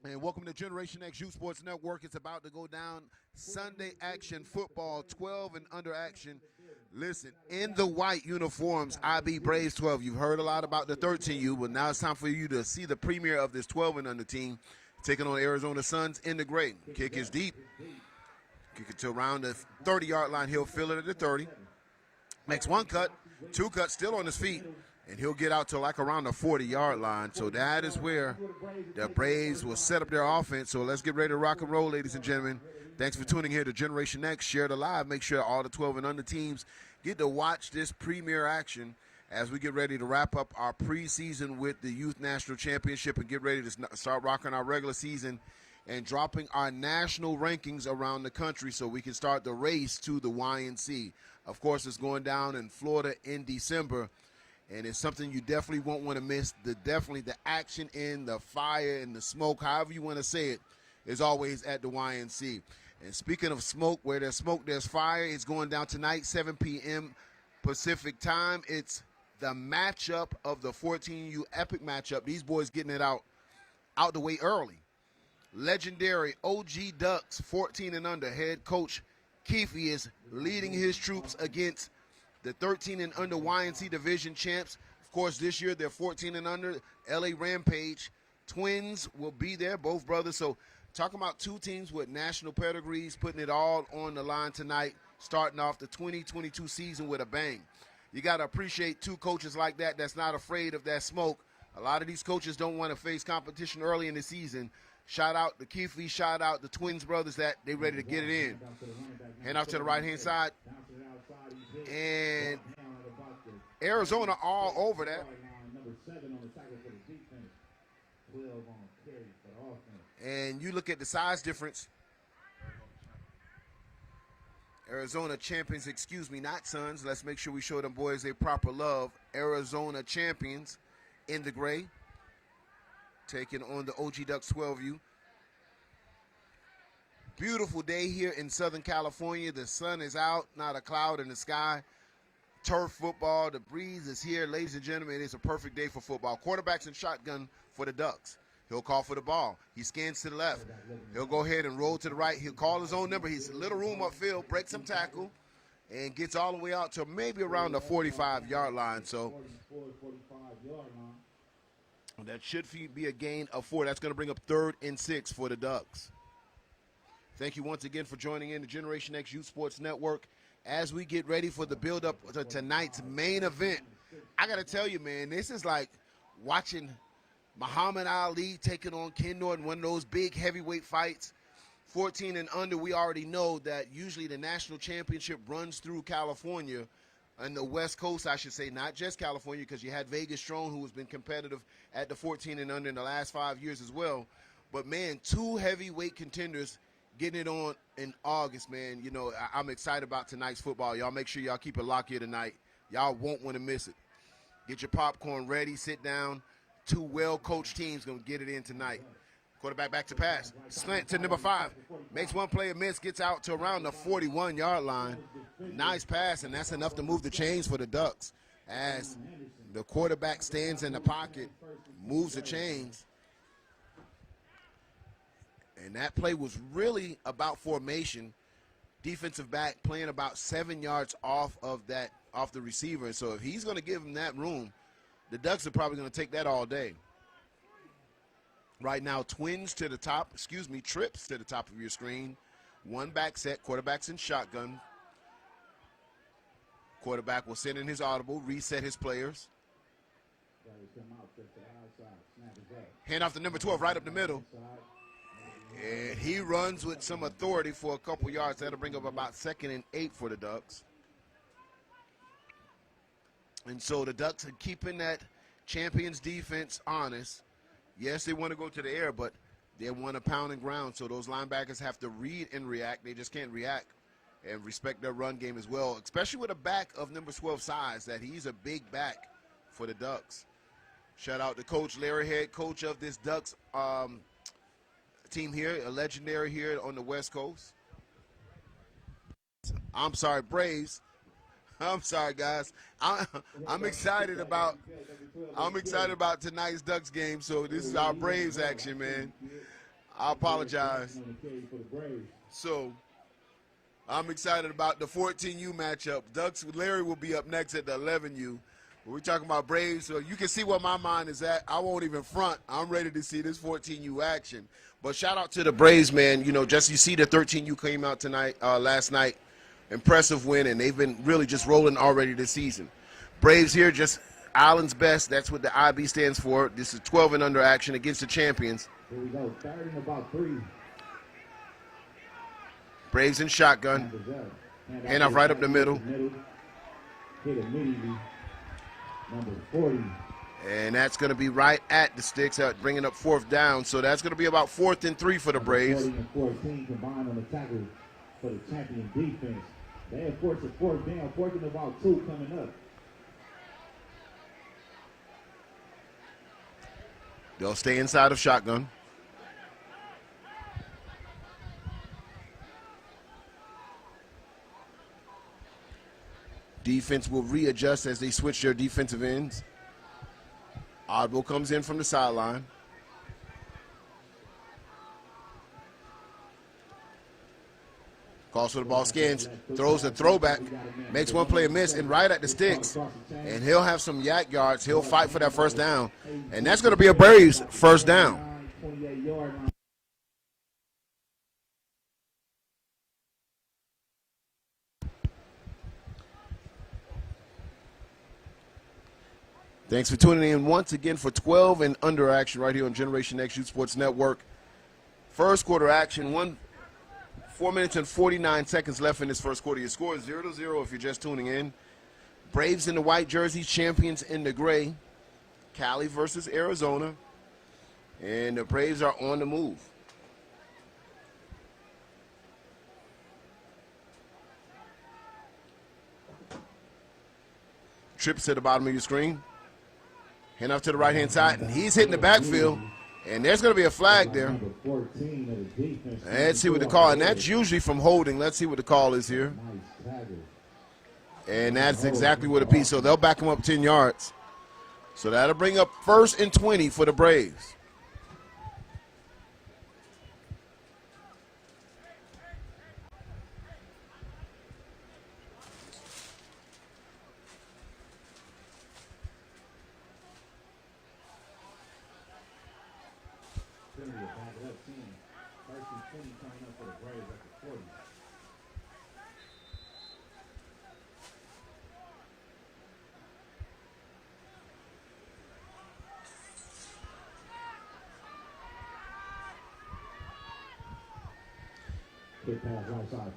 And welcome to Generation X Youth Sports Network. It's about to go down. Sunday action football, 12 and under action. Listen, in the white uniforms, IB Braves 12. You've heard a lot about the 13U, but now it's time for you to see the premiere of this 12 and under team taking on Arizona Suns in the gray. Kick is deep. Kick it to around the 30-yard line. He'll fill it at the 30. Makes one cut, two cuts, still on his feet, and he'll get out to like around the 40-yard line. So that is where the Braves will set up their offense. So let's get ready to rock and roll, ladies and gentlemen. Thanks for tuning here to Generation X. Share it live. Make sure all the 12 and under teams get to watch this premiere action as we get ready to wrap up our preseason with the Youth National Championship and get ready to start rocking our regular season and dropping our national rankings around the country so we can start the race to the YNC. Of course, it's going down in Florida in December, and it's something you definitely won't want to miss. Definitely the action in the fire and the smoke, however you want to say it, is always at the YNC. And speaking of smoke, where there's smoke, there's fire. It's going down tonight, 7 p.m. Pacific time. It's the matchup of the 14U epic matchup. These boys getting it out the way early. Legendary OG Ducks, 14 and under. Head coach Keefe is leading his troops against the 13 and under YNC division champs. Of course, this year they're 14 and under. LA Rampage Twins will be there, both brothers. So talking about two teams with national pedigrees, putting it all on the line tonight, starting off the 2022 season with a bang. You got to appreciate two coaches like that that's not afraid of that smoke. A lot of these coaches don't want to face competition early in the season. Shout out to Keefe, shout out the Twins brothers that they ready to get it in. Hand off to the right-hand side. And Arizona all over that. And you look at the size difference. Arizona champions, excuse me, not Suns. Let's make sure we show them boys a proper love. Arizona champions in the gray, taking on the OG Ducks 12U. Beautiful day here in Southern California. The sun is out, not a cloud in the sky. Turf football, the breeze is here. Ladies and gentlemen, it is a perfect day for football. Quarterbacks in shotgun for the Ducks. He'll call for the ball. He scans to the left. He'll go ahead and roll to the right. He'll call his own number. He's a little room upfield, breaks some tackle, and gets all the way out to maybe around the 45-yard line. So that should be a gain of 4. That's going to bring up 3rd and 6 for the Ducks. Thank you once again for joining in the Generation X Youth Sports Network as we get ready for the build-up to tonight's main event. I got to tell you, man, this is like watching Muhammad Ali taking on Ken Norton, one of those big heavyweight fights. 14 and under, we already know that usually the national championship runs through California and the West Coast, I should say, not just California, because you had Vegas Strong, who has been competitive at the 14 and under in the last 5 years as well. But, man, two heavyweight contenders getting it on in August, man. You know, I'm excited about tonight's football. Y'all make sure y'all keep it locked here tonight. Y'all won't want to miss it. Get your popcorn ready, sit down. Two well-coached teams going to get it in tonight. Quarterback back to pass. Slant to number 5. Makes one play, a miss, gets out to around the 41-yard line. Nice pass, and that's enough to move the chains for the Ducks as the quarterback stands in the pocket, moves the chains. And that play was really about formation. Defensive back playing about 7 yards off the receiver. And so if he's going to give him that room, the Ducks are probably going to take that all day. Right now, trips to the top of your screen. One back set, quarterback's in shotgun. Quarterback will send in his audible, reset his players. Hand off to number 12, right up the middle. And he runs with some authority for a couple yards. That'll bring up about 2nd and 8 for the Ducks. And so the Ducks are keeping that Champions defense honest. Yes, they want to go to the air, but they want to pound and ground. So those linebackers have to read and react. They just can't react and respect their run game as well, especially with a back of number 12 size, that he's a big back for the Ducks. Shout out to Coach Larry, head coach of this Ducks team here, a legendary here on the West Coast. I'm sorry, Braves. I'm sorry, guys. I'm excited about tonight's Ducks game. So this is our Braves action, man. I apologize. So I'm excited about the 14U matchup. Ducks with Larry will be up next at the 11U. We're talking about Braves, so you can see where my mind is at. I won't even front. I'm ready to see this 14U action. But shout out to the Braves, man. You know, just you see the 13U came out tonight, last night. Impressive win, and they've been really just rolling already this season. Braves here, just Island's best. That's what the IB stands for. This is 12 and under action against the champions. Here we go. Third and about 3. Braves in shotgun. Hand off right up the middle. Hit immediately. Number 40. And that's going to be right at the sticks, bringing up 4th down. So that's going to be about 4th and 3 for the Braves. 40 and 14 combined on the tackle for the champion defense. They have forced a 4th down. 4th and about 2 coming up. They'll stay inside of shotgun. Defense will readjust as they switch their defensive ends. Oddball comes in from the sideline. Calls for the ball, scans, throws a throwback, makes one play a miss, and right at the sticks. And he'll have some yak yards. He'll fight for that first down. And that's going to be a Braves first down. 28-yard line. Thanks for tuning in once again for 12 and under action right here on Generation X Youth Sports Network. First quarter action, 4 minutes and 49 seconds left in this first quarter. Your score is 0-0 if you're just tuning in. Braves in the white jerseys, champions in the gray. Cali versus Arizona. And the Braves are on the move. Trips to the bottom of your screen. Hand off to the right-hand side, and he's hitting the backfield, and there's going to be a flag there. Let's see what the call, and that's usually from holding. Let's see what the call is here. And that's exactly what it be. So they'll back him up 10 yards. So that'll bring up 1st and 20 for the Braves.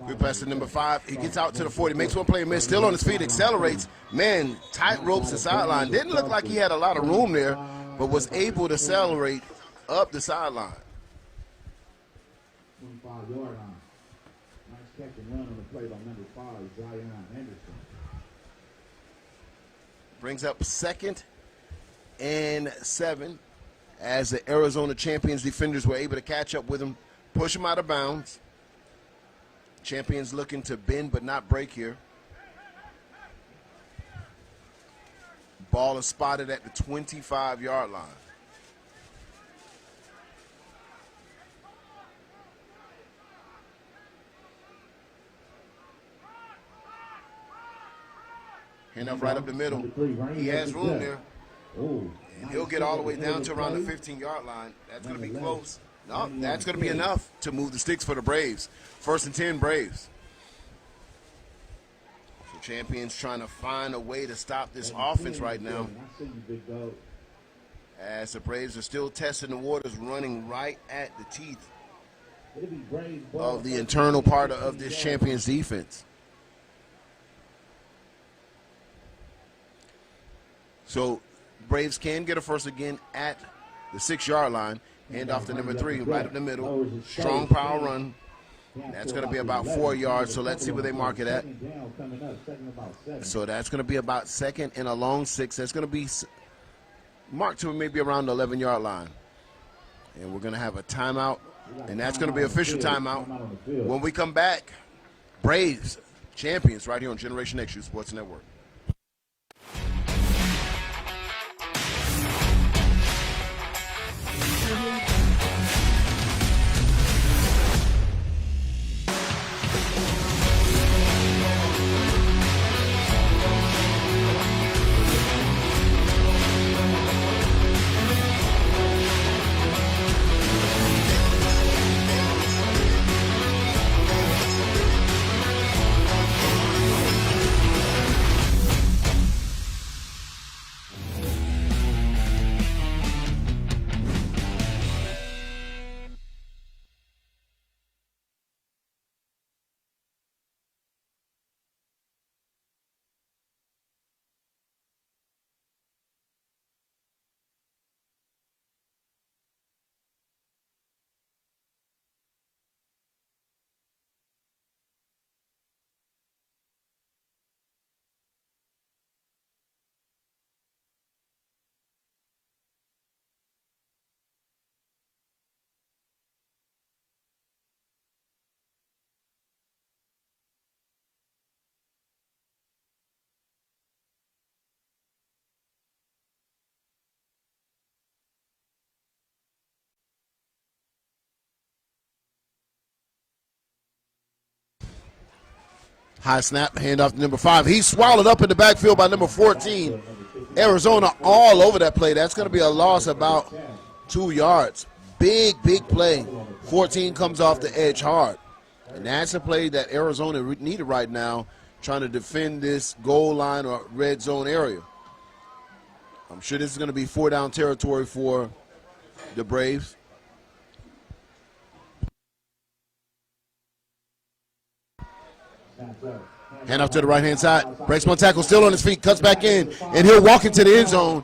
Good pass to number 5. He gets out to the 40, makes one play, miss, still on his feet, accelerates. Man, tight ropes the sideline. Didn't look like he had a lot of room there, but was able to accelerate up the sideline. 25-yard line. Nice catch and run on the play by number 5, Zion Henderson. Brings up 2nd and 7 as the Arizona champions defenders were able to catch up with him, push him out of bounds. Champions looking to bend but not break here. Ball is spotted at the 25-yard line. Hand off right up the middle. He has room there. And he'll get all the way down to around the 15-yard line. That's going to be close. No, that's going to be enough to move the sticks for the Braves. 1st and 10, Braves. So champions trying to find a way to stop this offense right now. As the Braves are still testing the waters, running right at the teeth of the internal part of this champions defense. So Braves can get a first again at the 6-yard line. Hand off to number 3, right up the middle. Strong power run. That's going to be about 4 yards, so let's see where they mark it at. So that's going to be about 2nd and a long 6. That's going to be marked to maybe around the 11-yard line. And we're going to have a timeout, and that's going to be official timeout. When we come back, Braves champions right here on Generation X Youth Sports Network. High snap, handoff to number 5. He's swallowed up in the backfield by number 14. Arizona all over that play. That's going to be a loss about 2 yards. Big play. 14 comes off the edge hard. And that's a play that Arizona needed right now, trying to defend this goal line or red zone area. I'm sure this is going to be 4-down territory for the Braves. Hand off to the right-hand side. Breaks one tackle, still on his feet, cuts back in, and he'll walk into the end zone.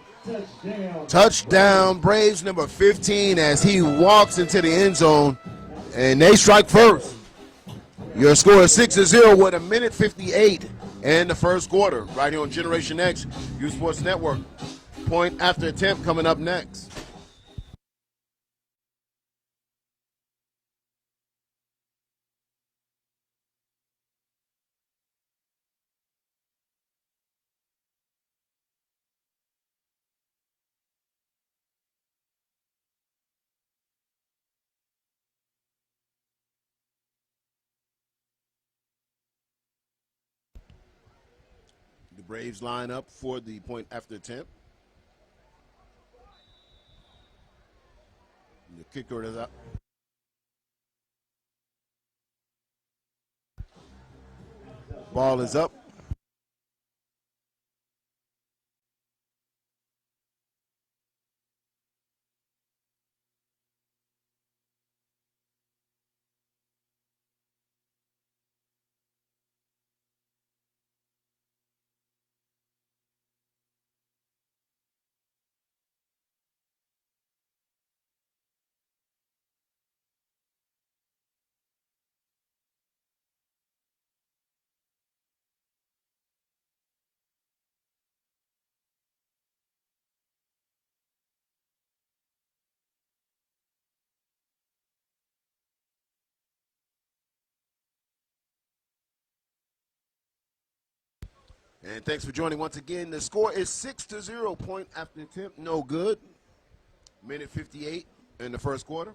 Touchdown, Braves number 15 as he walks into the end zone, and they strike first. Your score is 6-0 with 1:58 in the first quarter. Right here on Generation X, U Sports Network. Point after attempt coming up next. The Braves line up for the point after attempt. The kicker is up. Ball is up. And thanks for joining once again. The score is 6-0. Point after attempt, no good. 1:58 in the first quarter.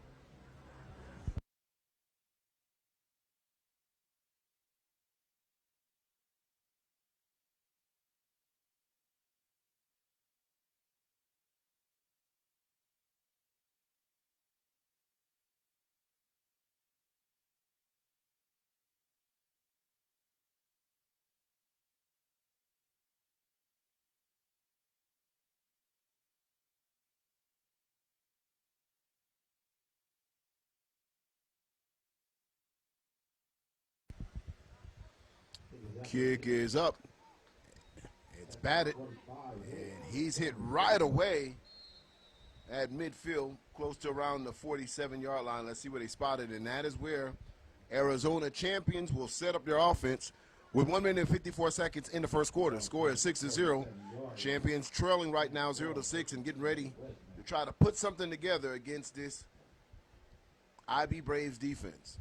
Kick is up. It's batted. And he's hit right away at midfield, close to around the 47-yard line. Let's see where they spotted, and that is where Arizona champions will set up their offense with 1:54 in the first quarter. Score is 6-0. Champions trailing right now 0-6 and getting ready to try to put something together against this IB Braves defense.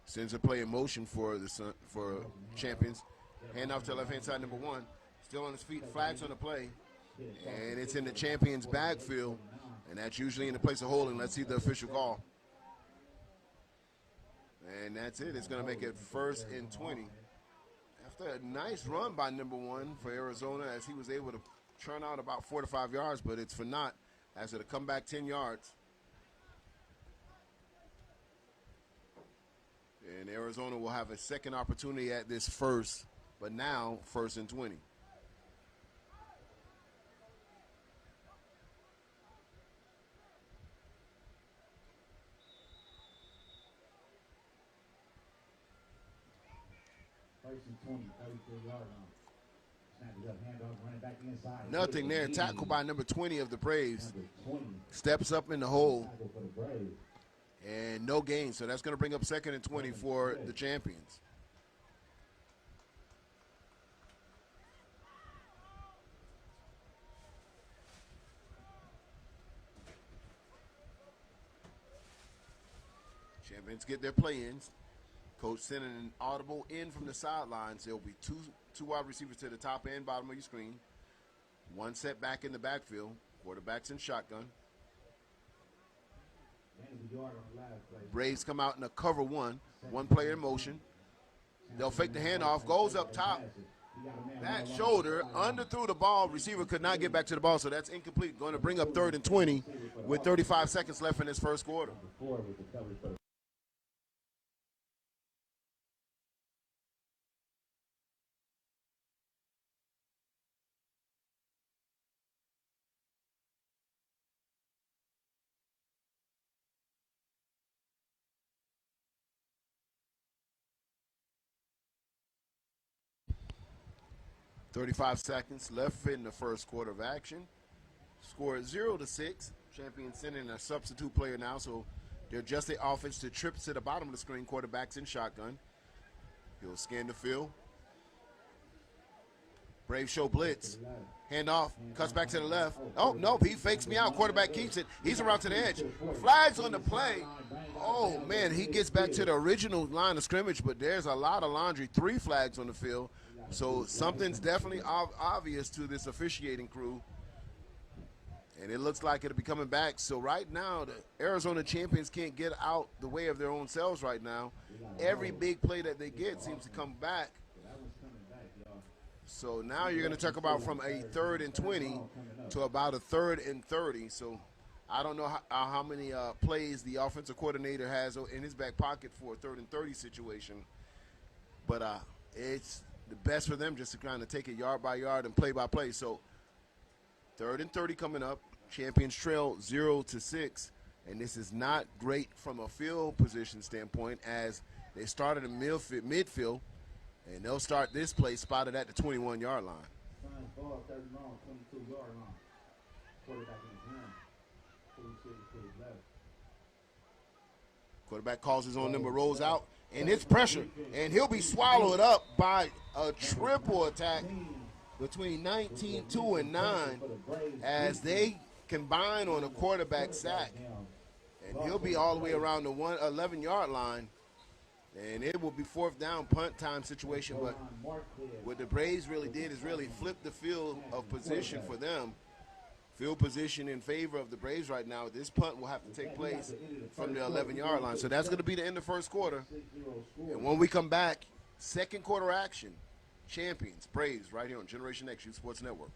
Sends a play in motion for champions. Hand off to the left-hand side, number 1. Still on his feet, flags on the play. And it's in the champions' backfield. And that's usually in the place of holding. Let's see the official call. And that's it. It's going to make it 1st and 20. After a nice run by number 1 for Arizona, as he was able to churn out about 4 to 5 yards, but it's for naught as it'll come back 10 yards. And Arizona will have a second opportunity at this first, but now 1st and 20. Nothing there. Tackle by number 20 of the Braves. Steps up in the hole. And no gain, so that's going to bring up 2nd and 20 for the champions. Champions get their play-ins. Coach sending an audible in from the sidelines. There'll be two wide receivers to the top and bottom of your screen. One set back in the backfield. Quarterback's in shotgun. Braves come out in a cover one player in motion. They'll fake the handoff, goes up top. That shoulder underthrew the ball. Receiver could not get back to the ball, so that's incomplete. Going to bring up 3rd and 20 with 35 seconds left in this first quarter. 35 seconds left in the first quarter of action. Score 0-6. Champions sending a substitute player now, so they're adjust their offense to trips to the bottom of the screen. Quarterback's in shotgun. He'll scan the field. Braves show blitz. Handoff. Cuts back to the left. Oh, nope. He fakes me out. Quarterback keeps it. He's around to the edge. Flags on the play. Oh, man. He gets back to the original line of scrimmage, but there's a lot of laundry. 3 flags on the field. So something's definitely obvious to this officiating crew. And it looks like it'll be coming back. So right now, the Arizona Champions can't get out the way of their own selves right now. Every big play that they get seems to come back. So now you're going to talk about from a 3rd and 20 to about a 3rd and 30. So I don't know how many plays the offensive coordinator has in his back pocket for a 3rd and 30 situation. But it's the best for them just to kind of take it yard by yard and play by play. So 3rd and 30 coming up. Champions trail 0-6. And this is not great from a field position standpoint as they started in midfield. And they'll start this play spotted at the 21-yard line. Ball 30 long, 22-yard line. Quarterback in his hand. 46 to his left. Quarterback calls his own number, rolls out, and it's pressure. And he'll be swallowed up by a triple attack between 19-2 and 9 as they combine on a quarterback sack. And he'll be all the way around the 11-yard line. And it will be 4th down punt time situation. But what the Braves really did is really flip the field of position for them. Field position in favor of the Braves right now. This punt will have to take place from the 11-yard line. So that's going to be the end of first quarter. And when we come back, second quarter action. Champions, Braves, right here on Generation X Youth Sports Network.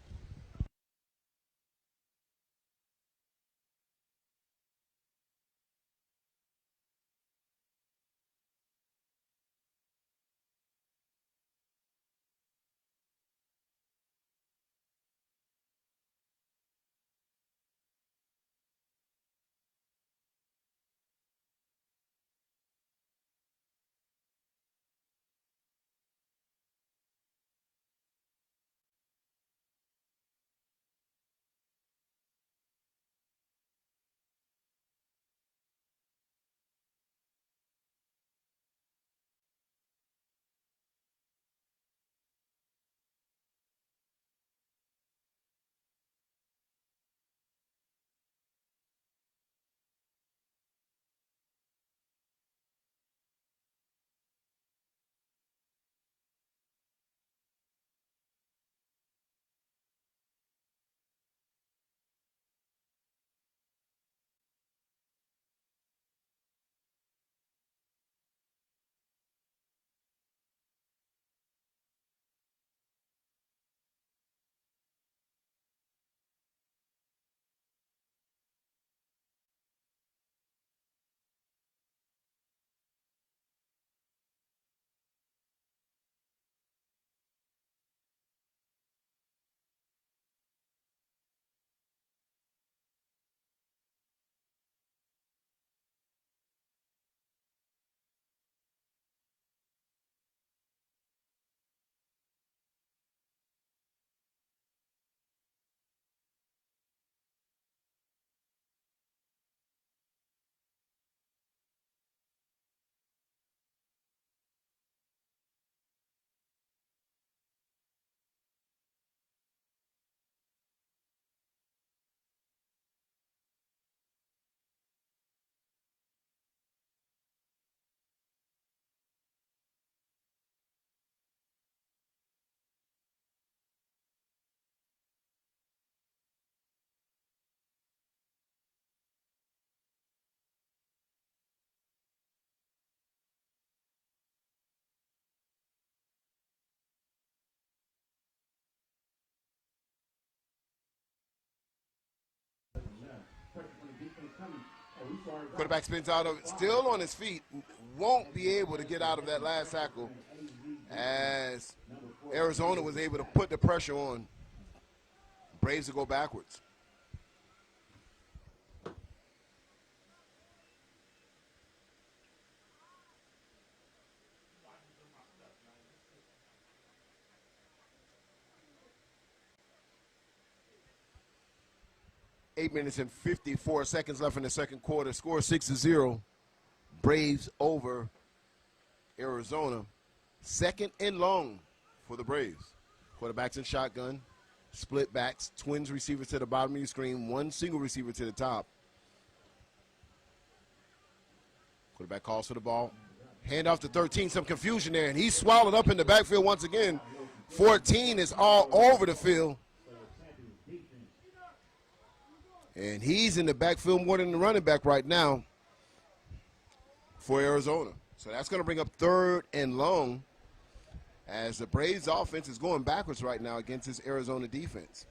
Quarterback spins out of it, still on his feet, won't be able to get out of that last tackle as Arizona was able to put the pressure on Braves to go backwards. Eight minutes and 54 seconds left in the second quarter. Score 6-0. Braves over Arizona. Second and long for the Braves. Quarterbacks in shotgun. Split backs. Twins receivers to the bottom of your screen. One single receiver to the top. Quarterback calls for the ball. Hand off to 13. Some confusion there. And he's swallowed up in the backfield once again. 14 is all over the field. And he's in the backfield more than the running back right now for Arizona. So that's going to bring up third and long as the Braves offense is going backwards right now against this Arizona defense.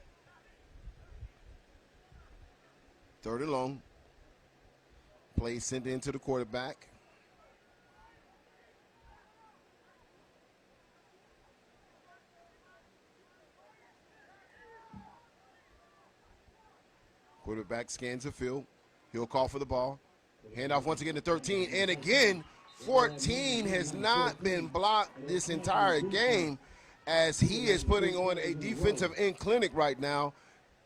Third and long. Play sent in to the quarterback. Quarterback scans the field. He'll call for the ball. Handoff once again to 13. And again, 14 has not been blocked this entire game as he is putting on a defensive end clinic right now.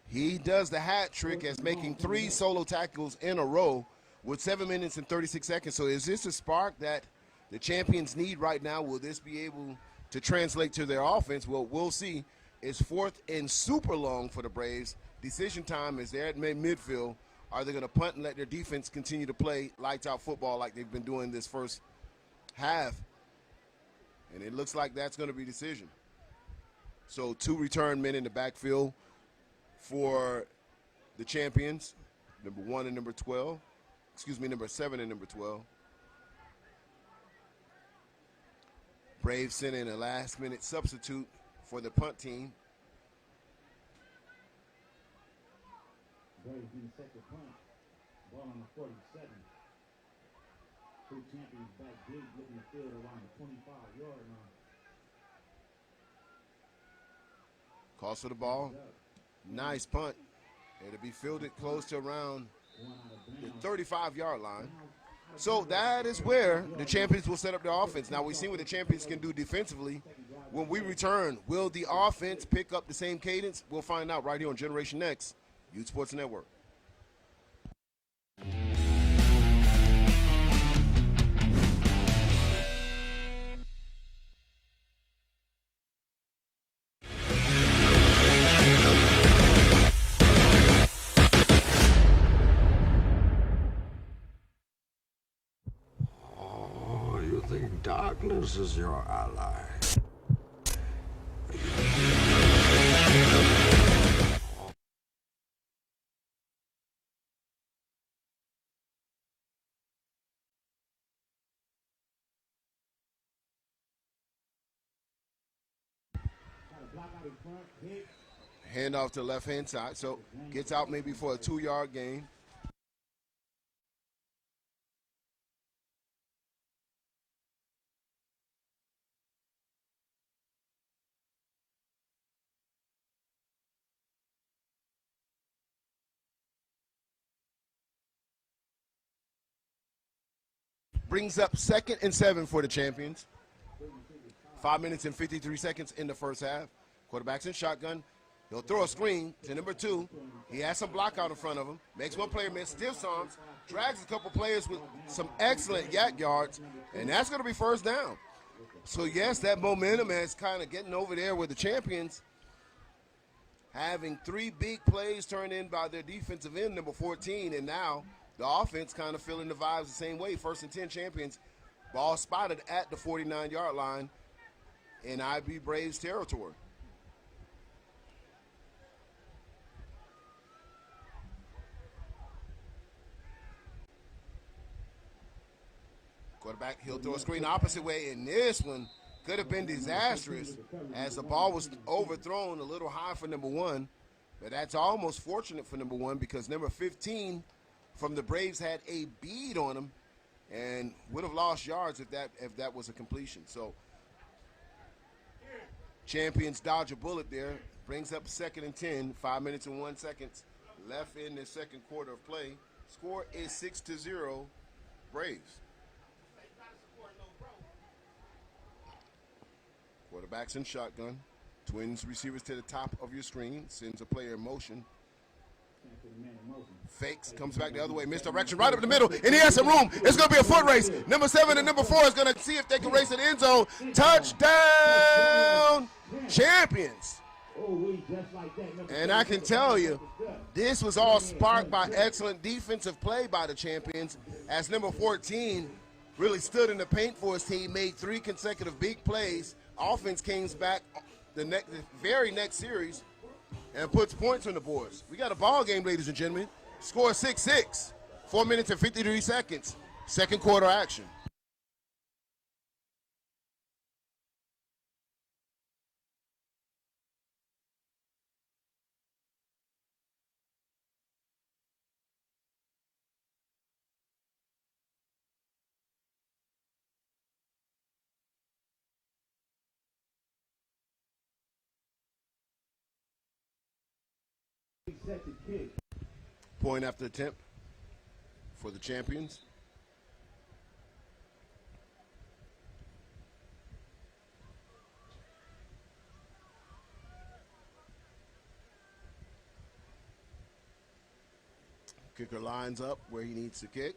He does the hat trick as making 3 solo tackles in a row with 7 minutes and 36 seconds. So is this a spark that the champions need right now? Will this be able to translate to their offense? Well, we'll see. It's fourth and super long for the Braves. Decision time is there at midfield. Are they going to punt and let their defense continue to play lights-out football like they've been doing this first half? And it looks like that's going to be decision. So 2 return men in the backfield for the champions, number 1 and number 12. Number 7 and number 12. Braves sent in a last-minute substitute for the punt team. Braves do the second punt. Ball on the 47. 2 champions back deep, looking the field around the 25-yard line. Calls for the ball. Nice punt. It'll be fielded close to around the 35-yard line. So that is where the champions will set up their offense. Now, we've seen what the champions can do defensively. When we return, will the offense pick up the same cadence? We'll find out right here on Generation Next, Youth Sports Network. Oh, you think darkness is your ally? Hand off to the left-hand side, so gets out maybe for a 2-yard gain. Brings up 2nd and 7 for the champions. 5 minutes and 53 seconds in the first half. Quarterback's in shotgun. He'll throw a screen to number 2. He has some block out in front of him. Makes one player miss, stiffs arms, drags a couple players with some excellent yak yards, and that's going to be first down. So, yes, that momentum is kind of getting over there with the champions, having 3 big plays turned in by their defensive end, number 14, and now the offense kind of feeling the vibes the same way. 1st and 10 champions. Ball spotted at the 49-yard line in IB Braves territory. Quarterback, he'll throw a screen the opposite way, and this one could have been disastrous as the ball was overthrown a little high for number 1. But that's almost fortunate for number 1 because number 15 from the Braves had a bead on them and would have lost yards if that was a completion. So Champions dodge a bullet there. Brings up 2nd and 10, 5 minutes and 1 second left in the second quarter of play. Score is 6-0 Braves. Quarterback's in shotgun. Twins receivers to the top of your screen. Sends a player in motion. Fakes, comes back the other way, misdirection right up the middle, and he has some room. It's going to be a foot race. Number 7 and number 4 is going to see if they can race to the end zone. Touchdown, Champions. And I can tell you, this was all sparked by excellent defensive play by the Champions, as number 14 really stood in the paint for his team, made 3 consecutive big plays. Offense came back the very next series and puts points on the boards. We got a ball game, ladies and gentlemen. Score 6-6, 4 minutes and 53 seconds. Second quarter action. Point after attempt for the Champions. Kicker lines up where he needs to kick.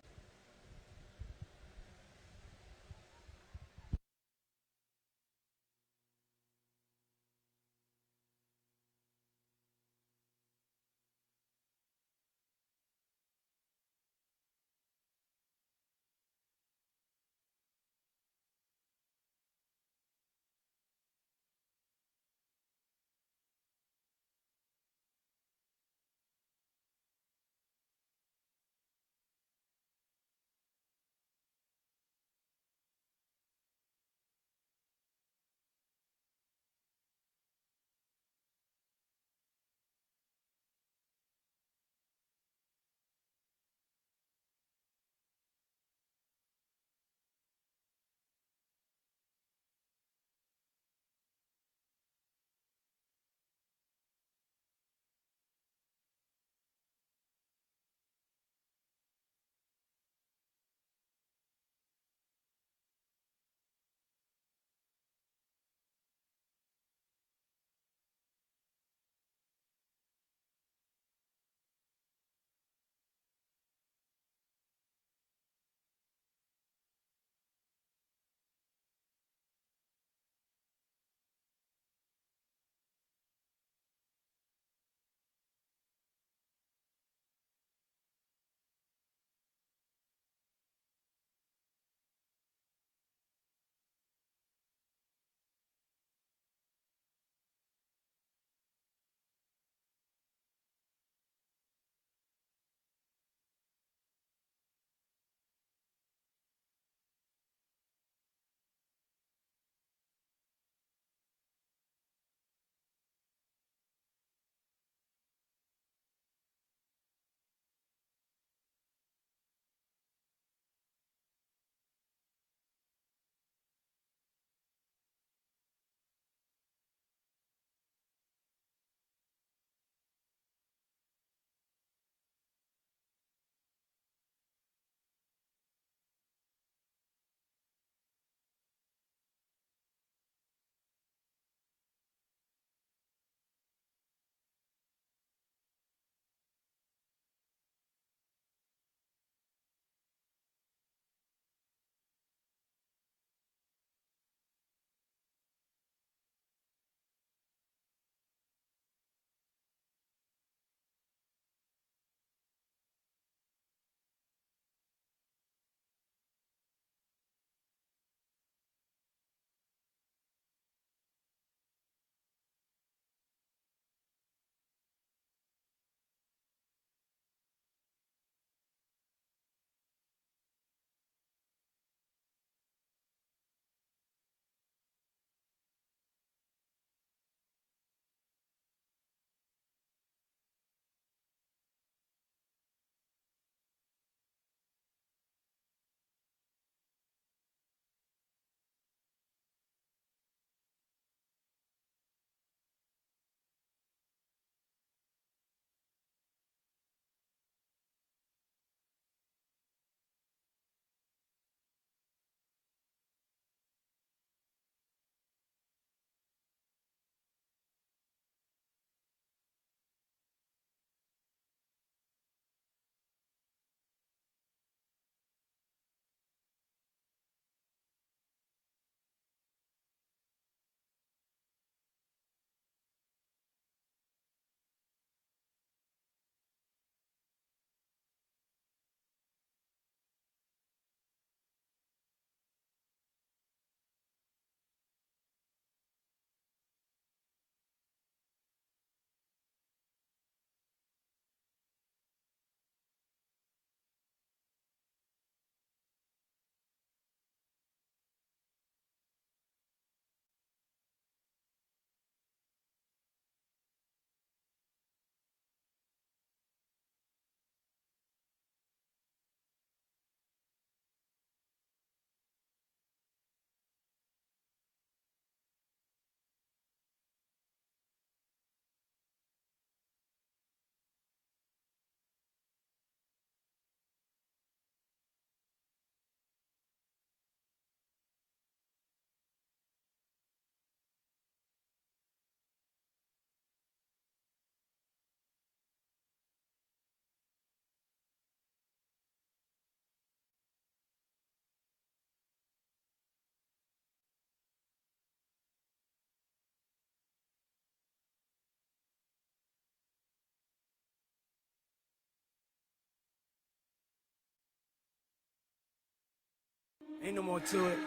Ain't no more to it.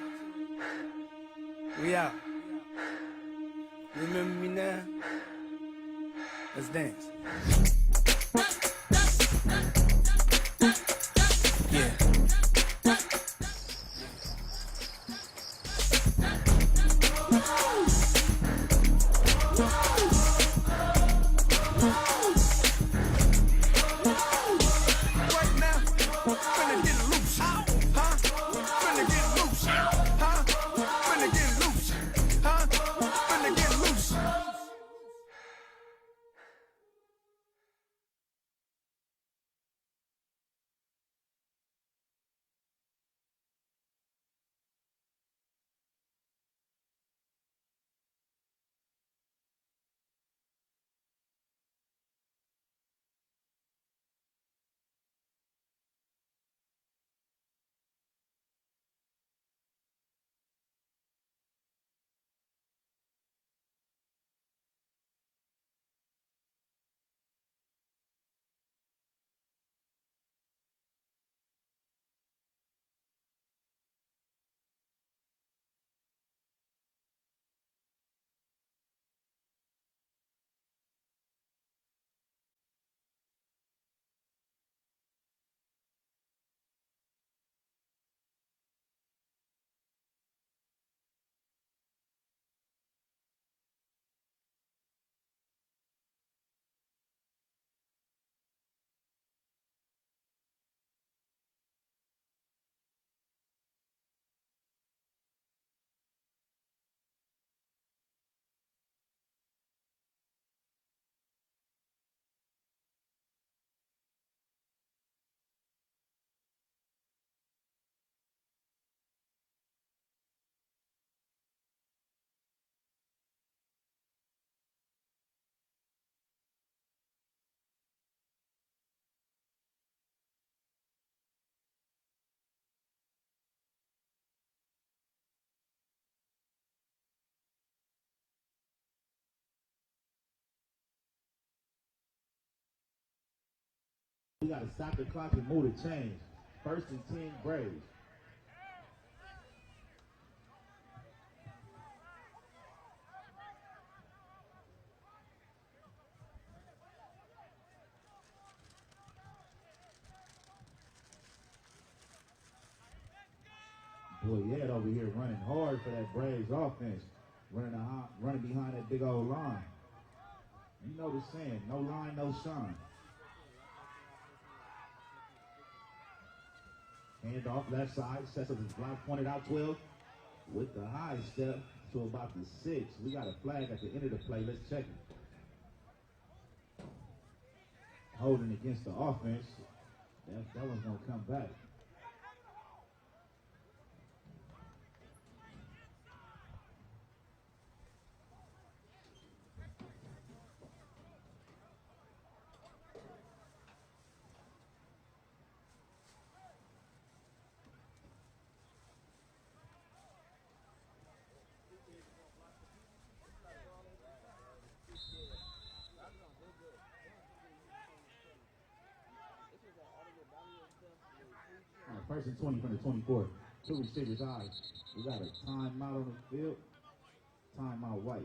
We out. Remember me now? Let's dance. Yeah. We got to stop the clock and move the chains. 1st and 10 Braves. Boy, Ed over here running hard for that Braves offense. Running behind that big old line. You know the saying, no line, no shine. Hand off left side, sets up his block, pointed out 12 with the high step to about the 6. We got a flag at the end of the play. Let's check it. Holding against the offense. That one's going to come back. First and 20 from the 24. 2 receivers high. We got a timeout on the field. Timeout White.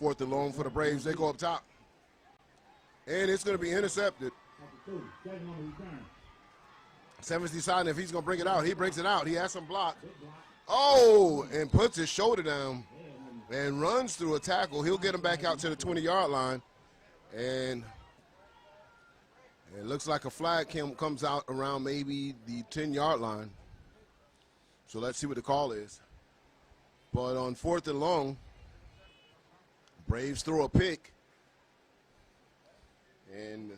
4th and long for the Braves. They go up top. And it's going to be intercepted. Seven's deciding if he's going to bring it out. He brings it out. He has some block. Oh, and puts his shoulder down and runs through a tackle. He'll get him back out to the 20-yard line. And it looks like a flag comes out around maybe the 10-yard line. So let's see what the call is. But on 4th and long, Braves throw a pick. And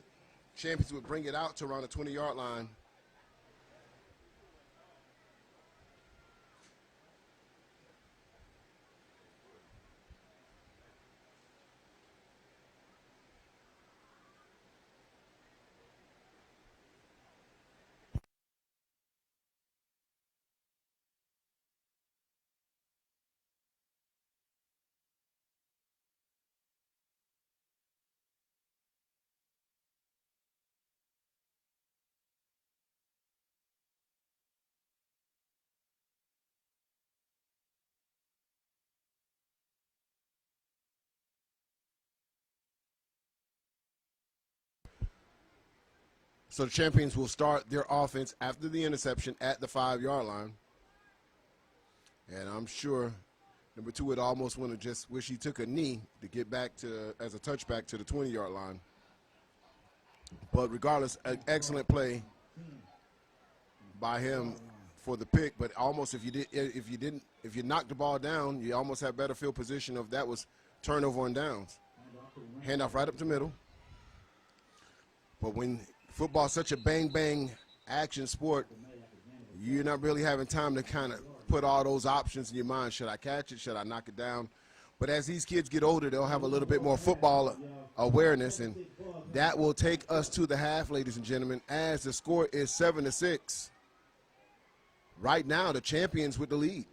Champions would bring it out to around the 20-yard line. So the Champions will start their offense after the interception at the 5-yard line. And I'm sure number 2 would almost want to just wish he took a knee to get back to as a touchback to the 20-yard line. But regardless, an excellent play by him for the pick. But almost if you knocked the ball down, you almost have better field position if that was turnover on downs. Handoff right up the middle. But when football's such a bang action sport, you're not really having time to kind of put all those options in your mind. Should I catch it? Should I knock it down? But as these kids get older, they'll have a little bit more football awareness, and that will take us to the half, ladies and gentlemen, as the score is 7-6. Right now, the Champions with the lead.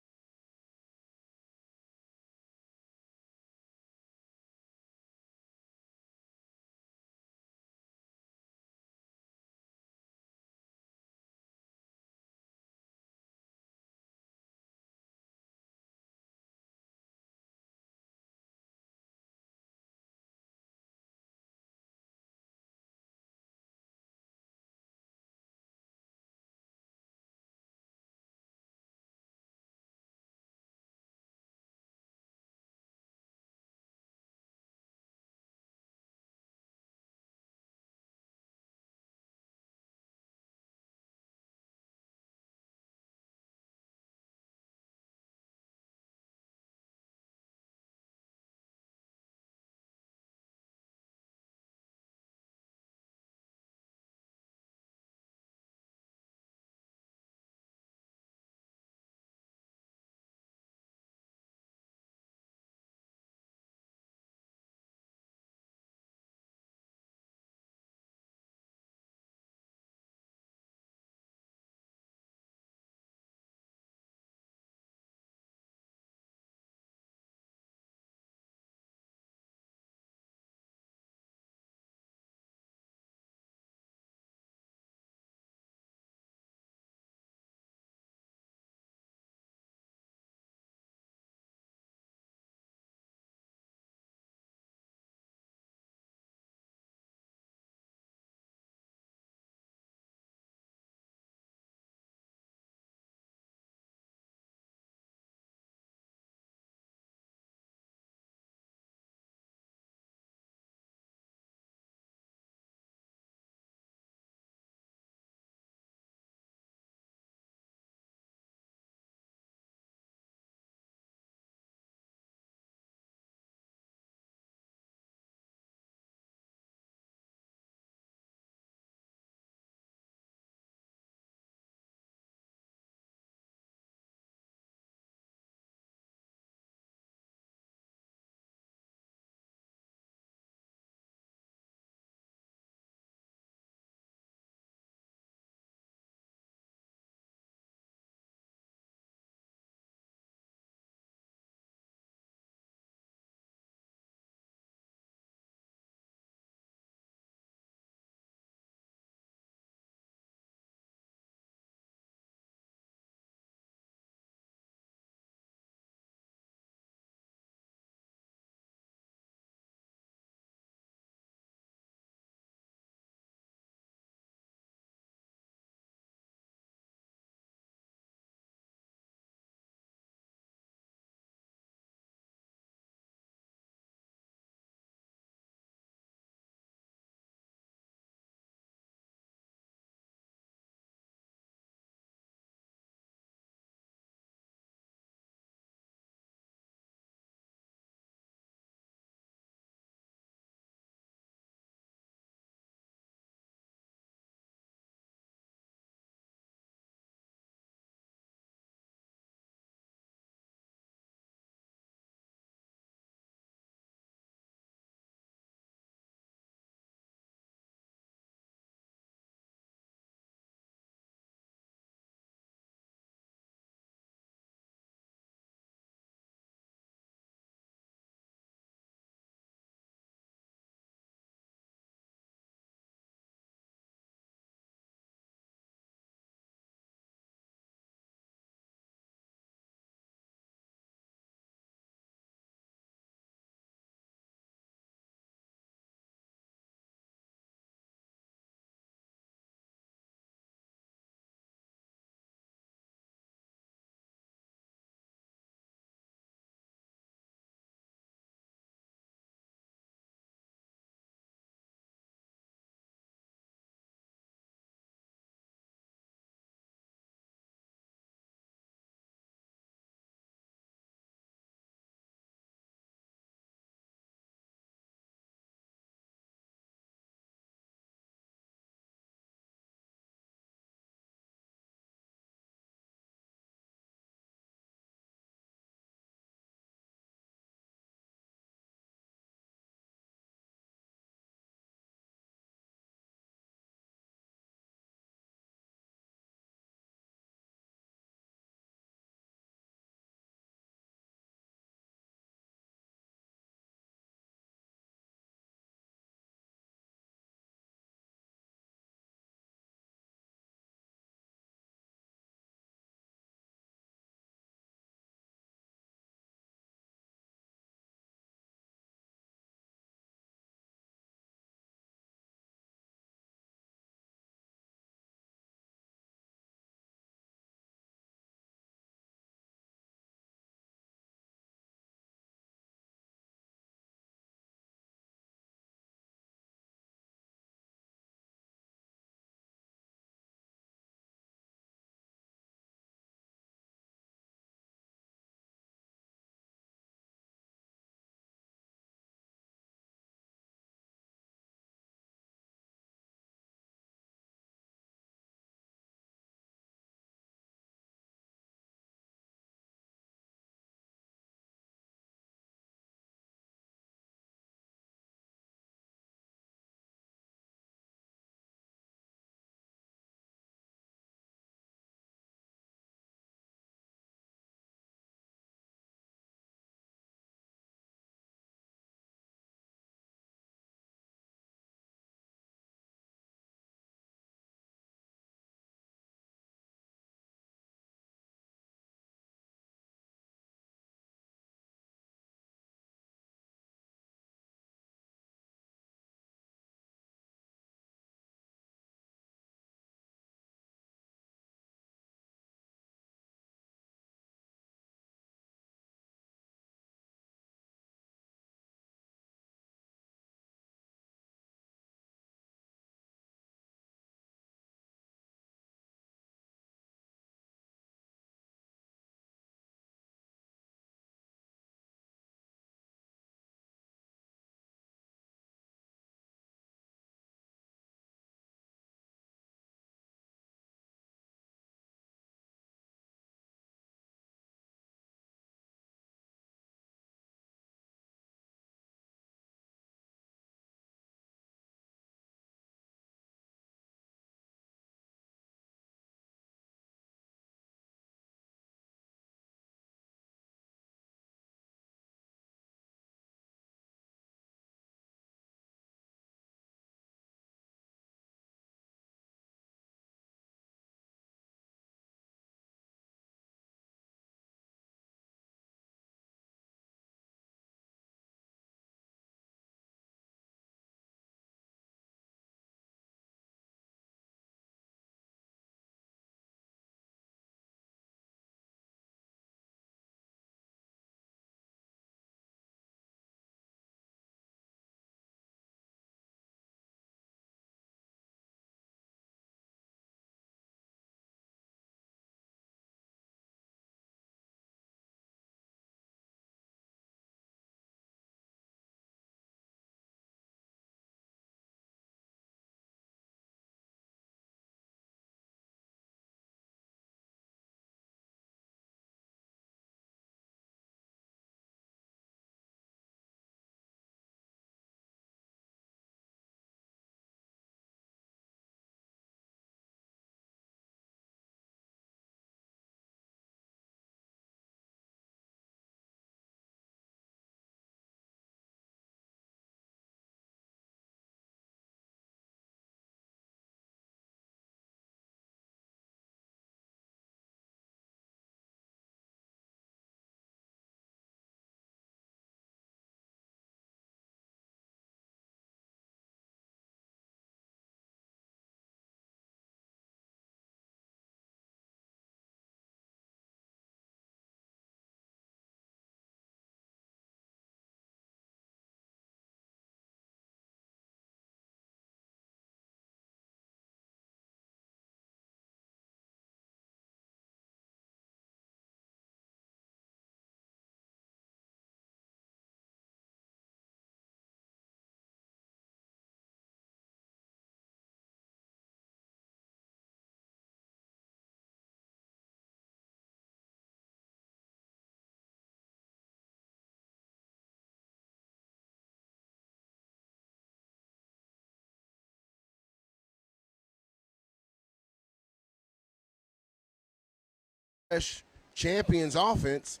Champions offense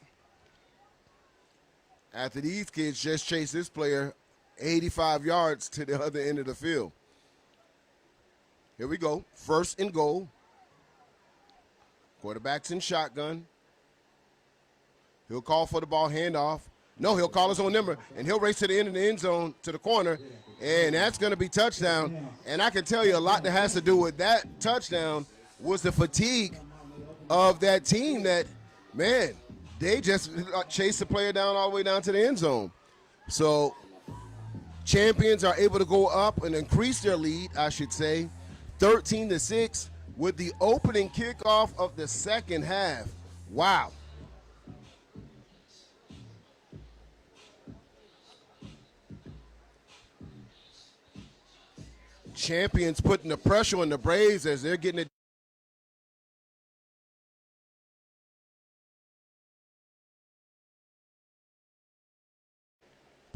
after these kids just chased this player 85 yards to the other end of the field. Here we go. 1st and goal. Quarterback's in shotgun. He'll call for the ball handoff. No, he'll call his own number, and he'll race to the end of the end zone to the corner, and that's going to be touchdown. And I can tell you a lot that has to do with that touchdown was the fatigue of that team that, man, they just chased the player down all the way down to the end zone. So Champions are able to go up and increase their lead, I should say, 13-6 with the opening kickoff of the second half. Wow. Champions putting the pressure on the Braves as they're getting it.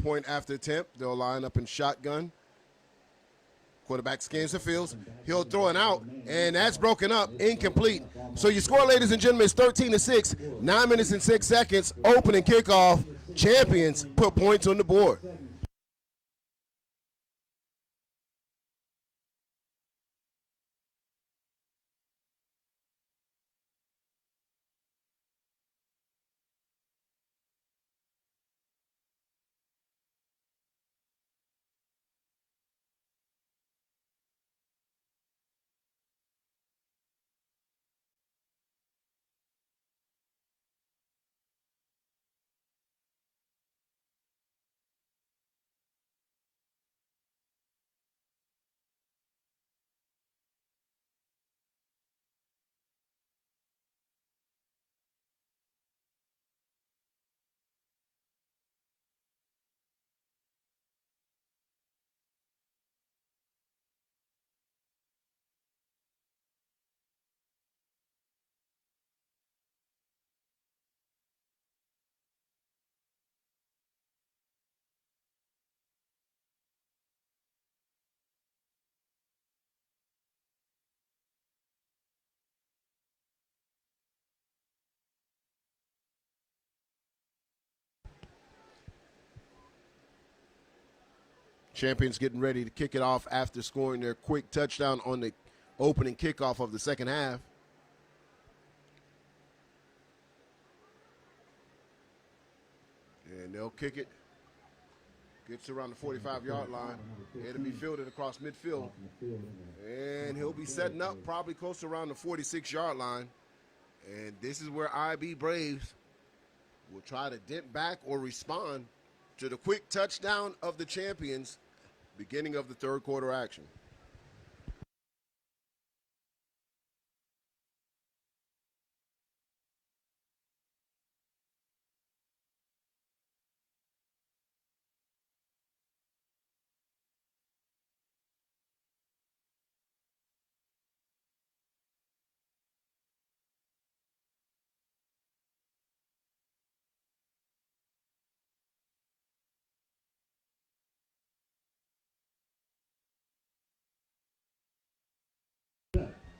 Point after attempt, they'll line up in shotgun. Quarterback scans the fields. He'll throw it out, and that's broken up, incomplete. So your score, ladies and gentlemen, is 13-6, 9 minutes and 6 seconds. Opening kickoff. Champions put points on the board. Champions getting ready to kick it off after scoring their quick touchdown on the opening kickoff of the second half. And they'll kick it. Gets around the 45-yard line. It'll be fielded across midfield. And he'll be setting up probably close to around the 46-yard line. And this is where IB Braves will try to dent back or respond to the quick touchdown of the Champions, beginning of the third quarter action.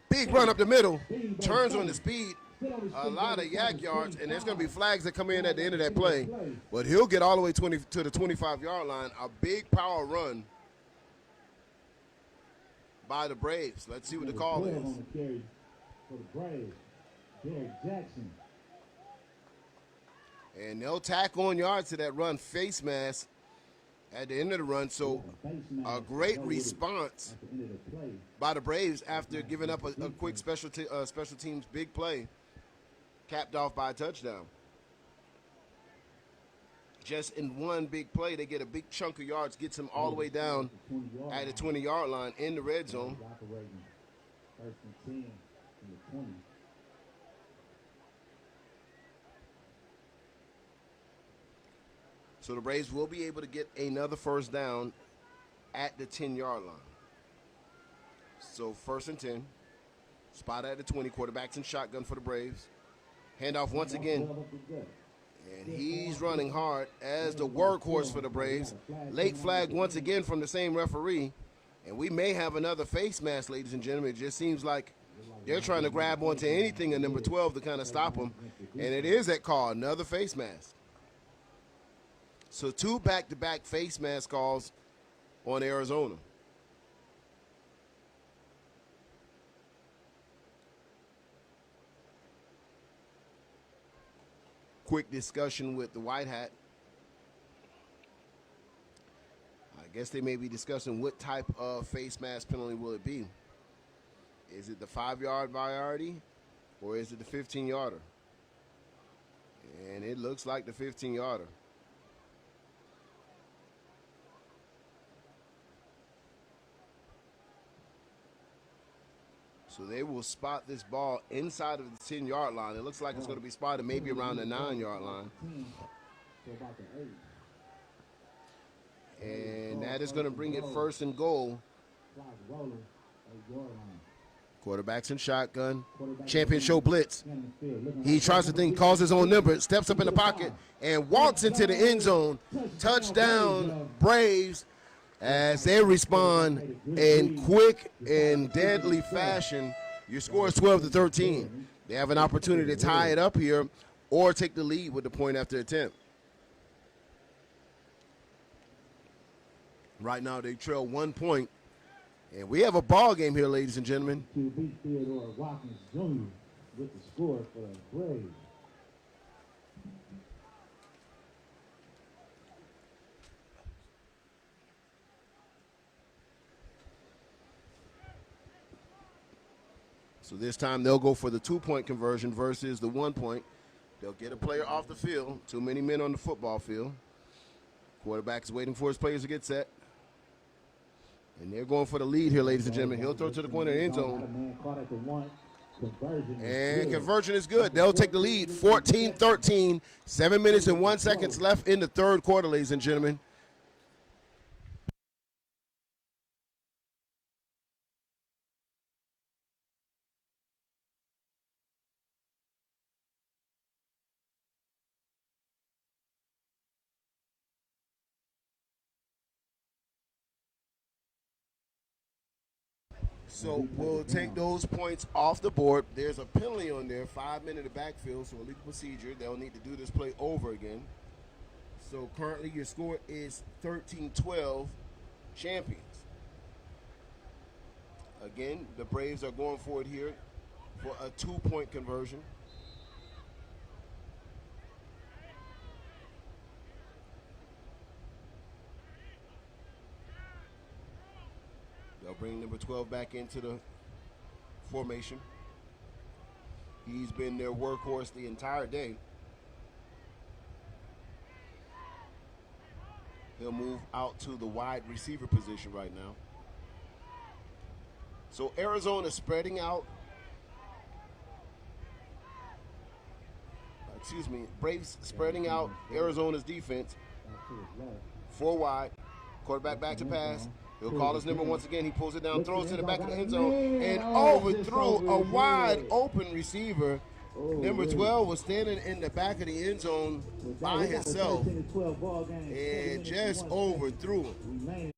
Big run up the middle, turns on the speed, a lot of yak yards, and there's going to be flags that come in at the end of that play. But he'll get all the way to the 25-yard line. A big power run by the Braves. Let's see what the call is. And they'll tack on yards to that run face mask at the end of the run. So a great response by the Braves after giving up a quick special teams big play, capped off by a touchdown. Just in one big play, they get a big chunk of yards, gets them all the way down at the 20-yard line in the red zone. So the Braves will be able to get another first down at the 10-yard line. So 1st and 10. Spot at the 20. Quarterback's in shotgun for the Braves. Handoff once again. And he's running hard as the workhorse for the Braves. Late flag once again from the same referee. And we may have another face mask, ladies and gentlemen. It just seems like They're trying to grab onto anything in number 12 to kind of stop them. And it is that call, another face mask. So 2 back-to-back face mask calls on Arizona. Quick discussion with the white hat. I guess they may be discussing what type of face mask penalty will it be. Is it the 5-yard priority or is it the 15-yarder? And it looks like the 15-yarder. So they will spot this ball inside of the 10-yard line. It looks like it's going to be spotted maybe around the 9-yard line. And that is going to bring it first and goal. Quarterback's in shotgun. Champion show blitz. He tries to think, calls his own number, steps up in the pocket, and walks into the end zone. Touchdown, Braves, as they respond in quick and deadly fashion. Your score is 12-13. They have an opportunity to tie it up here or take the lead with the point after attempt. Right now they trail 1 point. And we have a ball game here, ladies and gentlemen. QB Theodore Watkins Jr. with the score for the Braves. So this time they'll go for the 2-point conversion versus the 1 point. They'll get a player off the field. Too many men on the football field. Quarterback is waiting for his players to get set. And they're going for the lead here, ladies and gentlemen. He'll throw to the corner of the end zone. And conversion is good. They'll take the lead, 14-13. 7 minutes and 1 second left in the third quarter, ladies and gentlemen. So we'll take those points off the board. There's a penalty on there, 5 men in the backfield, so a legal procedure. They'll need to do this play over again. So currently your score is 13-12, champions. Again, the Braves are going for it here for a 2-point conversion. They'll bring number 12 back into the formation. He's been their workhorse the entire day. He'll move out to the wide receiver position right now. So Arizona spreading out. Braves spreading out Arizona's defense. 4 wide. Quarterback back to pass. He'll call his number once again. He pulls it down, throws to the back of the end zone, and overthrew a wide open receiver. Number 12 was standing in the back of the end zone by himself and just overthrew him.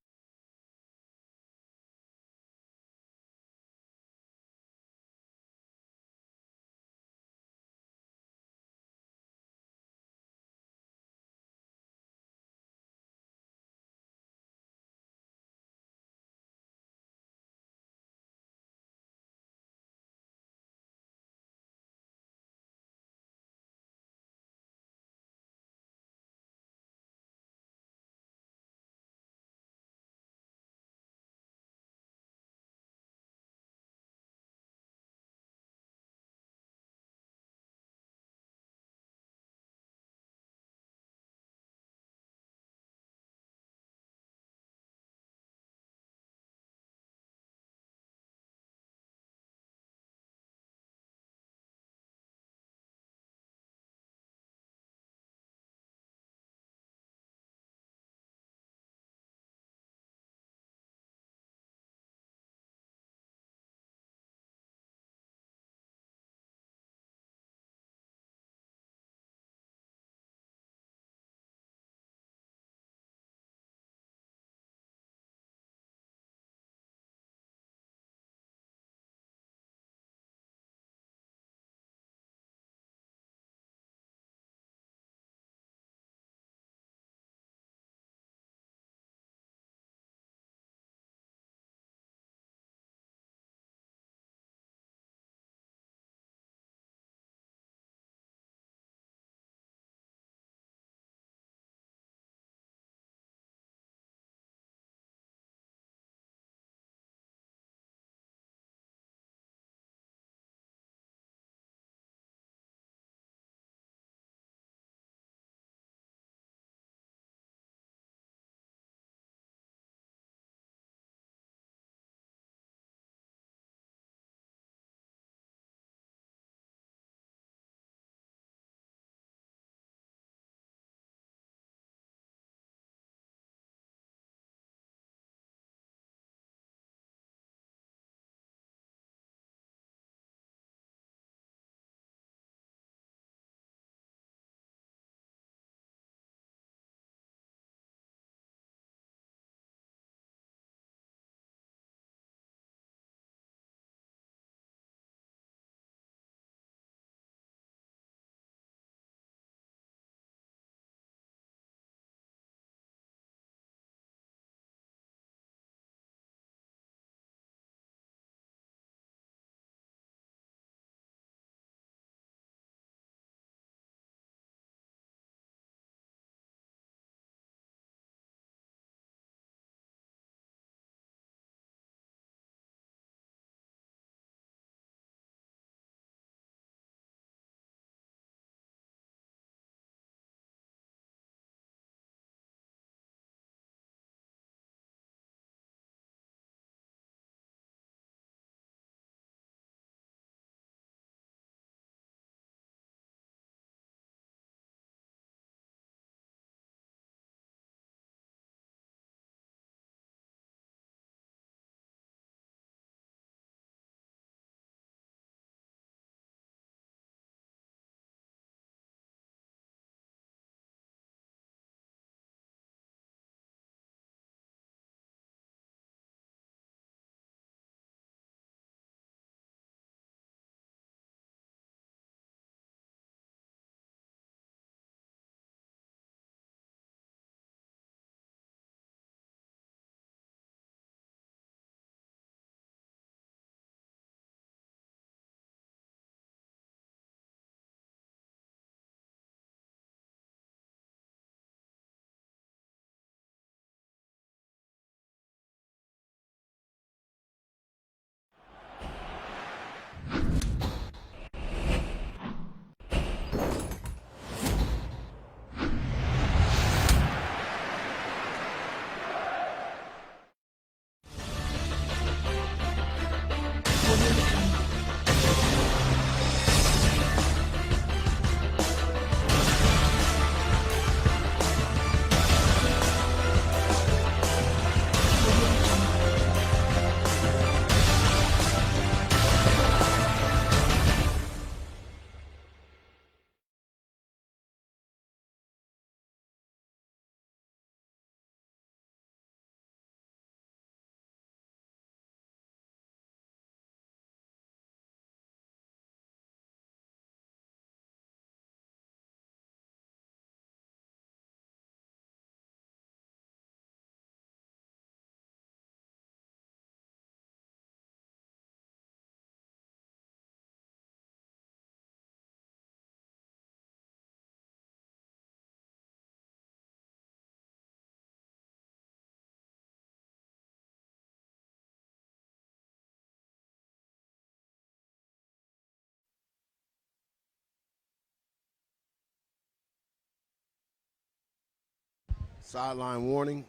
Sideline warning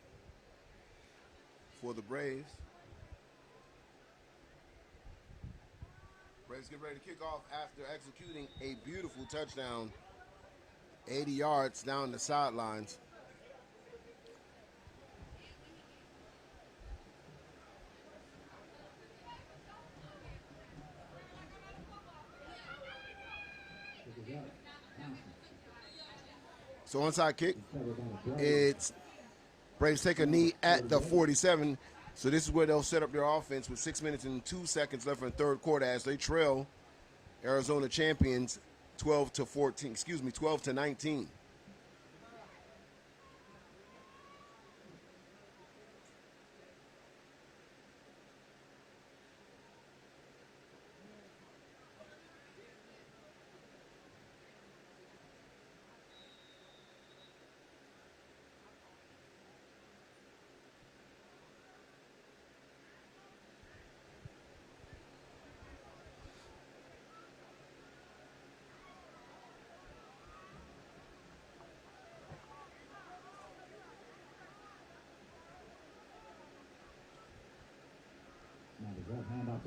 for the Braves. Braves get ready to kick off after executing a beautiful touchdown, 80 yards down the sidelines. So onside kick, it's Braves take a knee at the 47. So this is where they'll set up their offense with 6 minutes and 2 seconds left in the third quarter as they trail Arizona champions 12 to 19.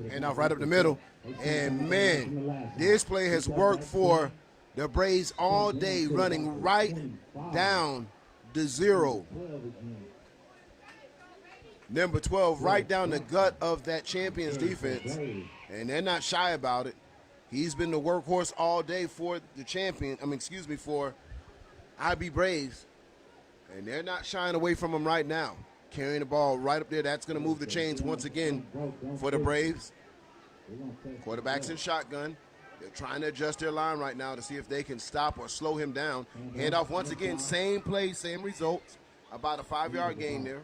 Handoff right up the middle. And, man, this play has worked for the Braves all day, running right down the zero. Number 12, right down the gut of that Champions defense. And they're not shy about it. He's been the workhorse all day for the for IB Braves. And they're not shying away from him right now. Carrying the ball right up there. That's going to move the chains once again for the Braves. Quarterback's in shotgun. They're trying to adjust their line right now to see if they can stop or slow him down. Handoff once again. Same play, same results. About a 5-yard gain there.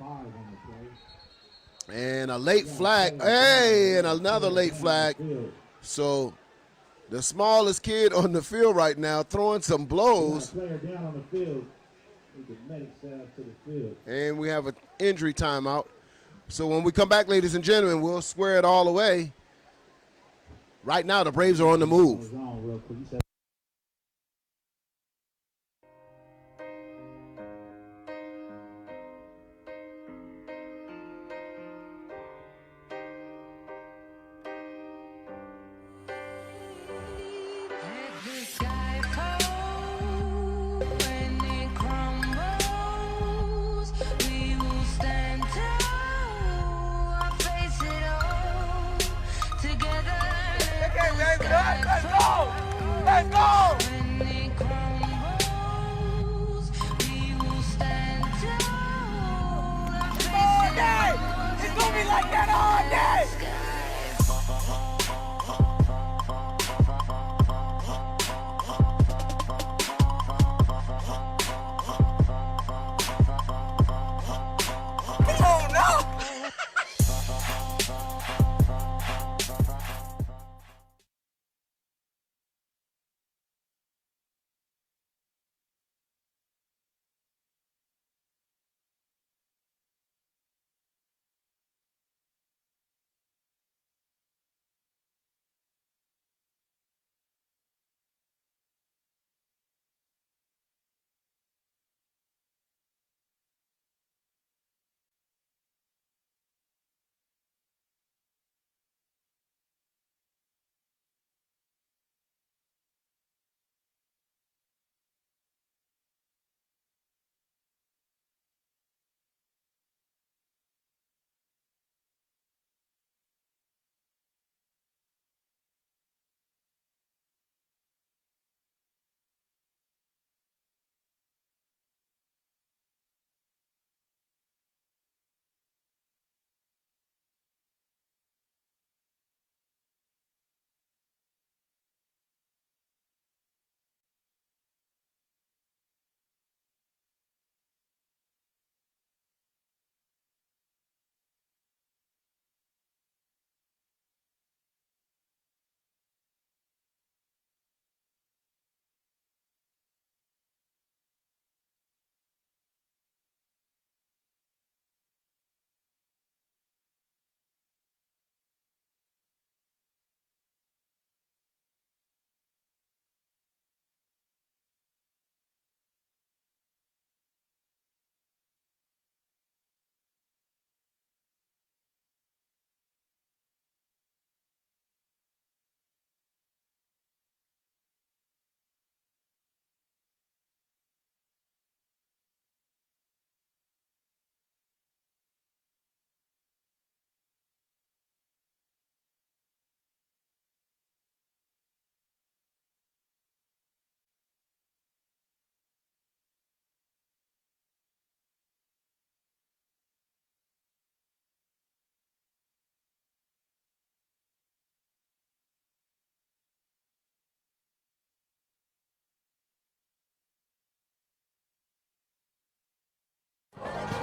And a late flag. Hey, and another late flag. So the smallest kid on the field right now throwing some blows. And we have an injury timeout. So when we come back, ladies and gentlemen, we'll square it all away. Right now, the Braves are on the move. Let's go! Let's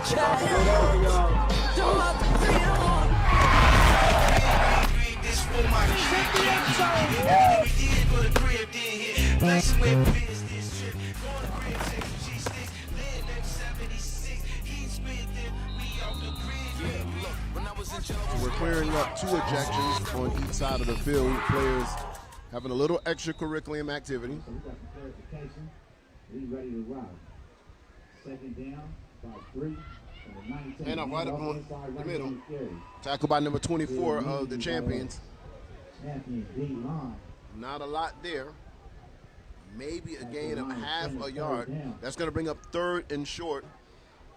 So we're clearing up 2 ejections on each side of the field. Players having a little extracurricular activity. So we got some clarification. We ready to rock. Second down, about 3. And I'm right up on the middle. Tackled by number 24 of the Champions. Not a lot there. Maybe a gain of half a yard. That's going to bring up 3rd and short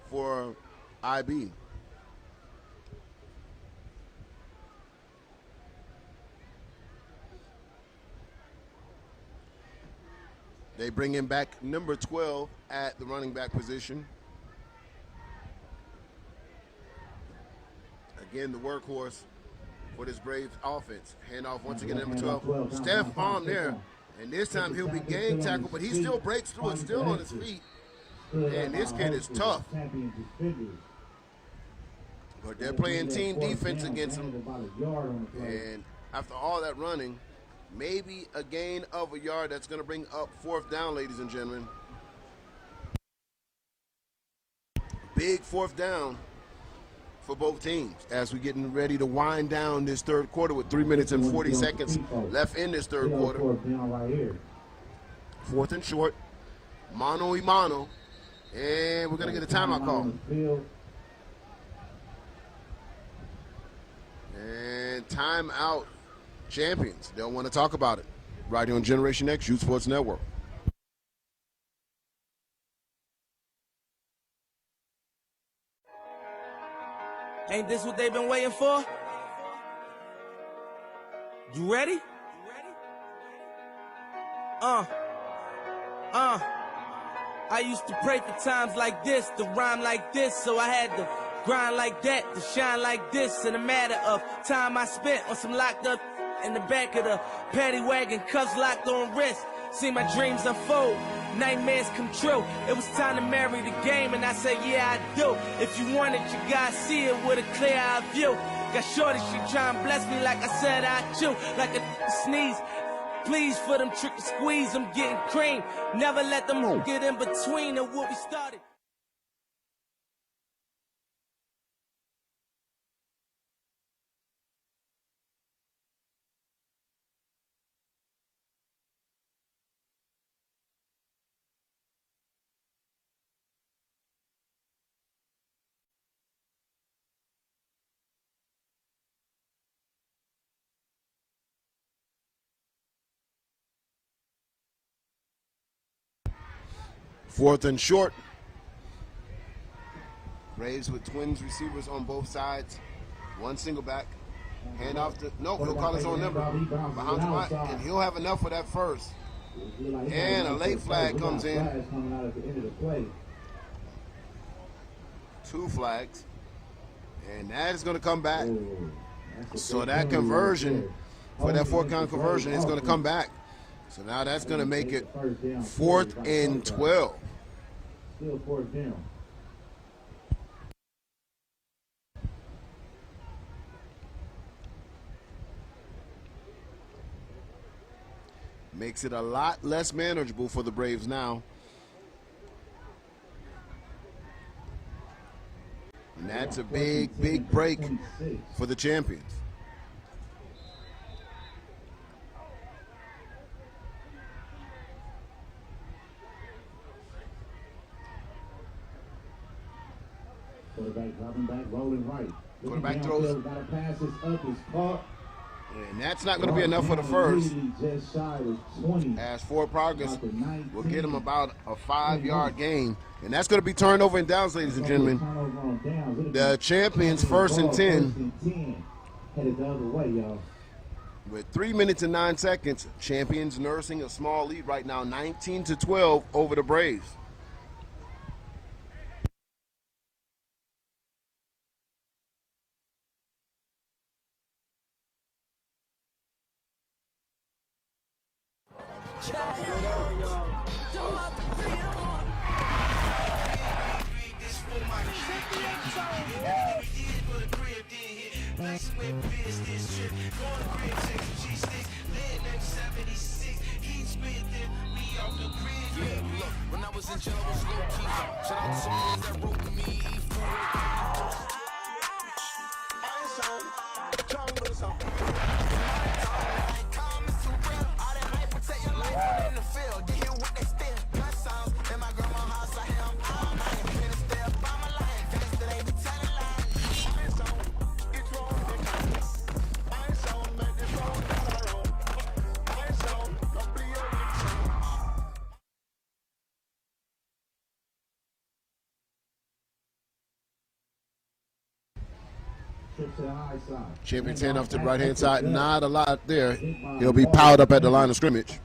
for IB. They bring in back number 12 at the running back position. Again, the workhorse for this Braves offense. Handoff once again to number 12. Steph arm there. And this time he'll be game tackled, but he still breaks through it, still on his feet. And this kid is tough. But they're playing team defense against him. And after all that running, maybe a gain of a yard. That's going to bring up 4th down, ladies and gentlemen. Big 4th down for both teams as we're getting ready to wind down this 3rd quarter with 3 minutes and 40 seconds left in this 3rd quarter. 4th and short, mano y mano, and we're going to get a timeout call. And timeout. Champions. They'll want to talk about it. Right here on Generation X, Youth Sports Network. Ain't this what they've been waiting for? You ready? I used to pray for times like this, to rhyme like this, so I had to grind like that, to shine like this. In a matter of time I spent on some locked up in the back of the paddy wagon, cuffs locked on wrist. See my dreams unfold, nightmares come true. It was time to marry the game, and I said, yeah, I do. If you want it, you gotta see it with a clear eye view. Got shorty, she try and bless me like I said I chew, like a sneeze. Please for them trick to squeeze, I'm getting cream. Never let them get in between of what we started. Fourth and short. Braves with twins receivers on both sides. One single back. Hand off to, no, he'll call his own number. Behind the line, and he'll have enough for that first. And a late flag comes in. 2 flags. And that is going to come back. So that conversion, for that 4-count conversion, is going to come back. So now that's going to make it 4th and 12. Still 4th down. Makes it a lot less manageable for the Braves now. And that's a big, big break for the champions. Quarterback dropping back, rolling right. Quarterback throws. Got to pass this up, it's caught. And that's not going to be enough for the first. Just shy of 20. As forward progress will get him about a 5-yard gain. And that's going to be turnover and downs, ladies and gentlemen. The champions 1st and 10. Headed the other way, y'all. With 3 minutes and 9 seconds, champions nursing a small lead right now, 19-12 over the Braves. When I was in jail, I was low key. Shout out to some niggas that wrote me. Trip to the high side. Champion's hand off to the right-hand side. Not a lot there. He'll be piled up at the line of scrimmage.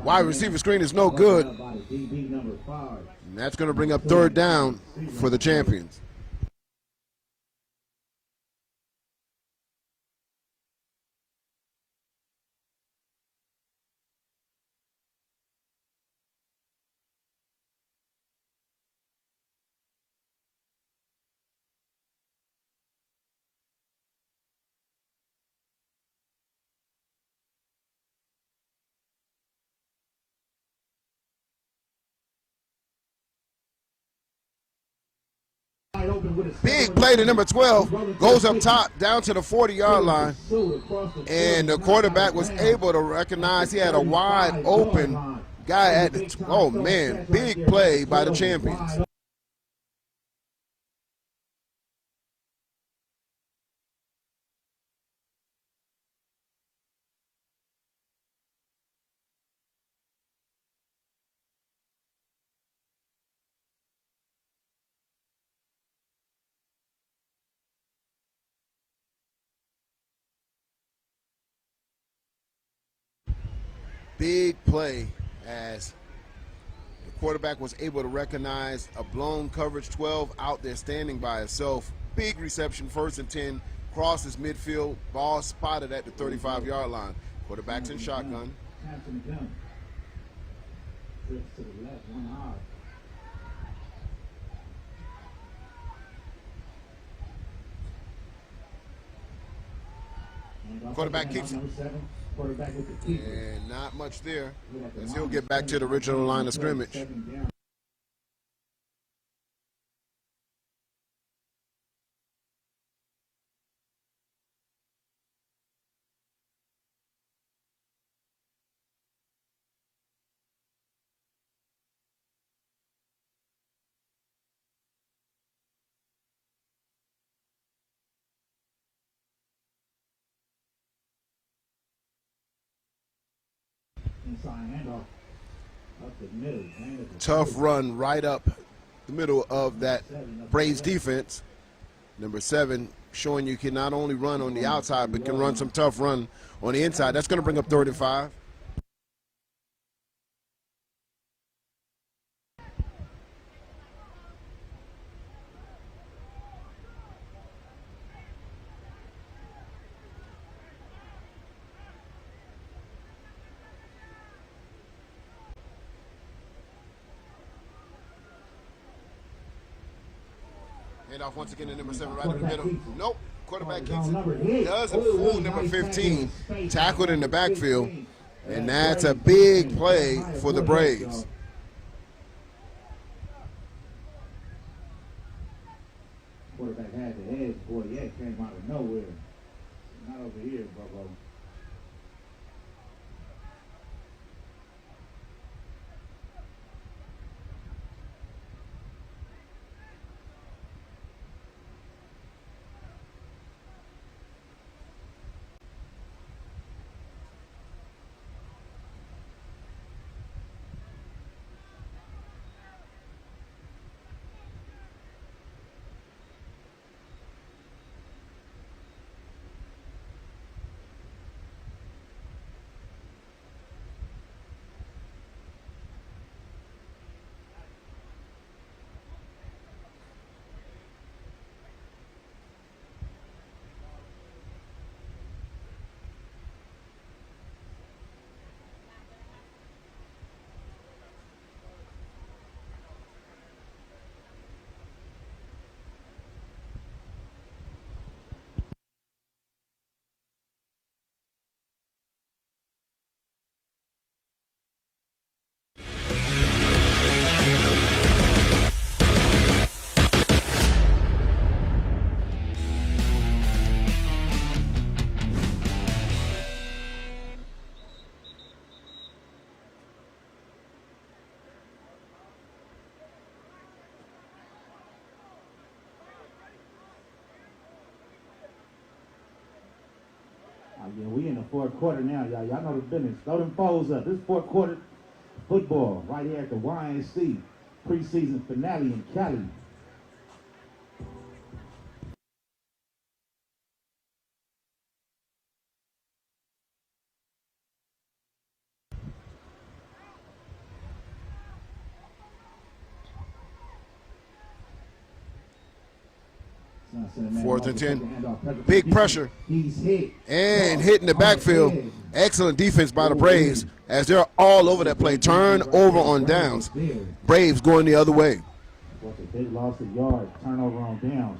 Wide receiver screen is no good. And that's going to bring up third down for the champions. Big play to number 12, goes up top down to the 40-yard line, and the quarterback was able to recognize he had a wide open guy at the, oh man, big play by the champions. Big play as the quarterback was able to recognize a blown coverage 12 out there standing by itself. Big reception, 1st and 10, crosses midfield, ball spotted at the 35-yard line. Quarterback's in shotgun. Quarterback keeps it. And not much there, as he'll get back to the original line of scrimmage. Tough run right up the middle of that Braves defense. Number 7 showing you can not only run on the outside, but can run some tough run on the inside. That's going to bring up 35. Handoff once again to number 7 right in the middle. Nope. Quarterback keeps it. Doesn't fool number 15. Tackled in the backfield. And that's a big play for the Braves. Quarterback had the edge. Boy, yeah, came out of nowhere. Not over here, bro. Yeah, we in the fourth quarter now, y'all. Y'all know the business. Throw them foes up. This fourth quarter football right here at the YNC preseason finale in Cali. Fourth and 10. Big pressure. He's hit. And hitting the backfield. Excellent defense by the Braves as they're all over that play. Turn over on downs. Braves going the other way. What's a big loss of yards, turnover on downs.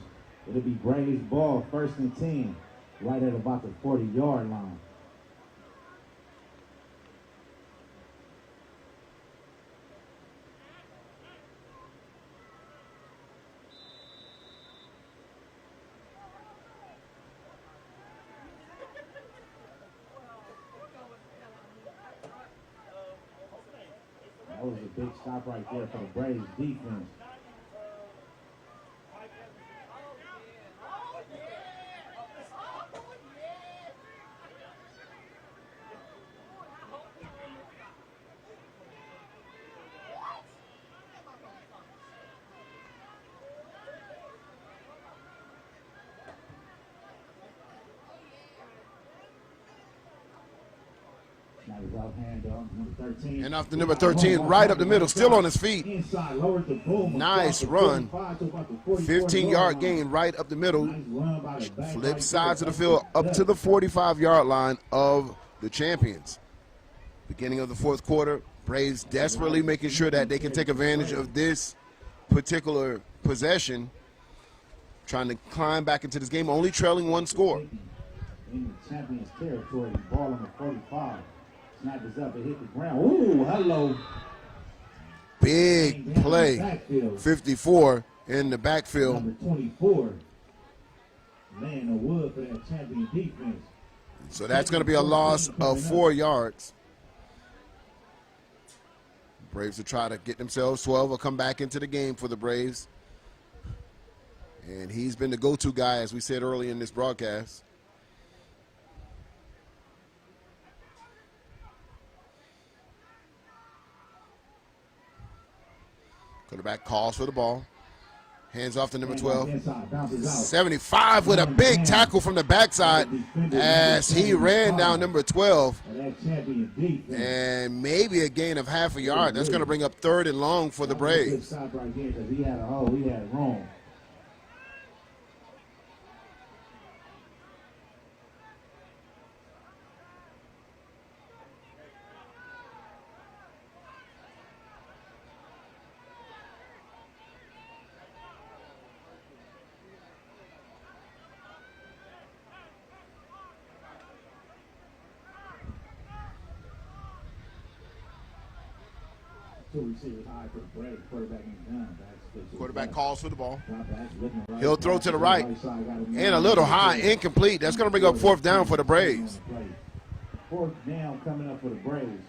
It'll be Braves ball, 1st and 10, right at about the 40-yard line. That was a big stop right there for the Braves defense. And off the number 13, right up the middle, still on his feet. Nice run. 15-yard gain right up the middle. Flip sides of the field up to the 45-yard line of the champions. Beginning of the fourth quarter, Braves desperately making sure that they can take advantage of this particular possession, trying to climb back into this game, only trailing one score. In the champions territory, ball on the 45. Snap is up and hit the ground. Ooh, hello. Big play. 54 in the backfield. Number 24. Laying the wood for that champion defense. So that's going to be a loss of 4 yards. Braves will try to get themselves 12 or come back into the game for the Braves. And he's been the go-to guy, as we said earlier in this broadcast. Quarterback calls for the ball. Hands off to number 12. 75 with a big tackle from the backside as he ran down number 12. And maybe a gain of half a yard. That's going to bring up 3rd and long for the Braves. He had a hole. He had room. Quarterback calls for the ball. He'll throw to the right. And a little high, incomplete. That's going to bring up 4th down for the Braves. 4th down coming up for the Braves.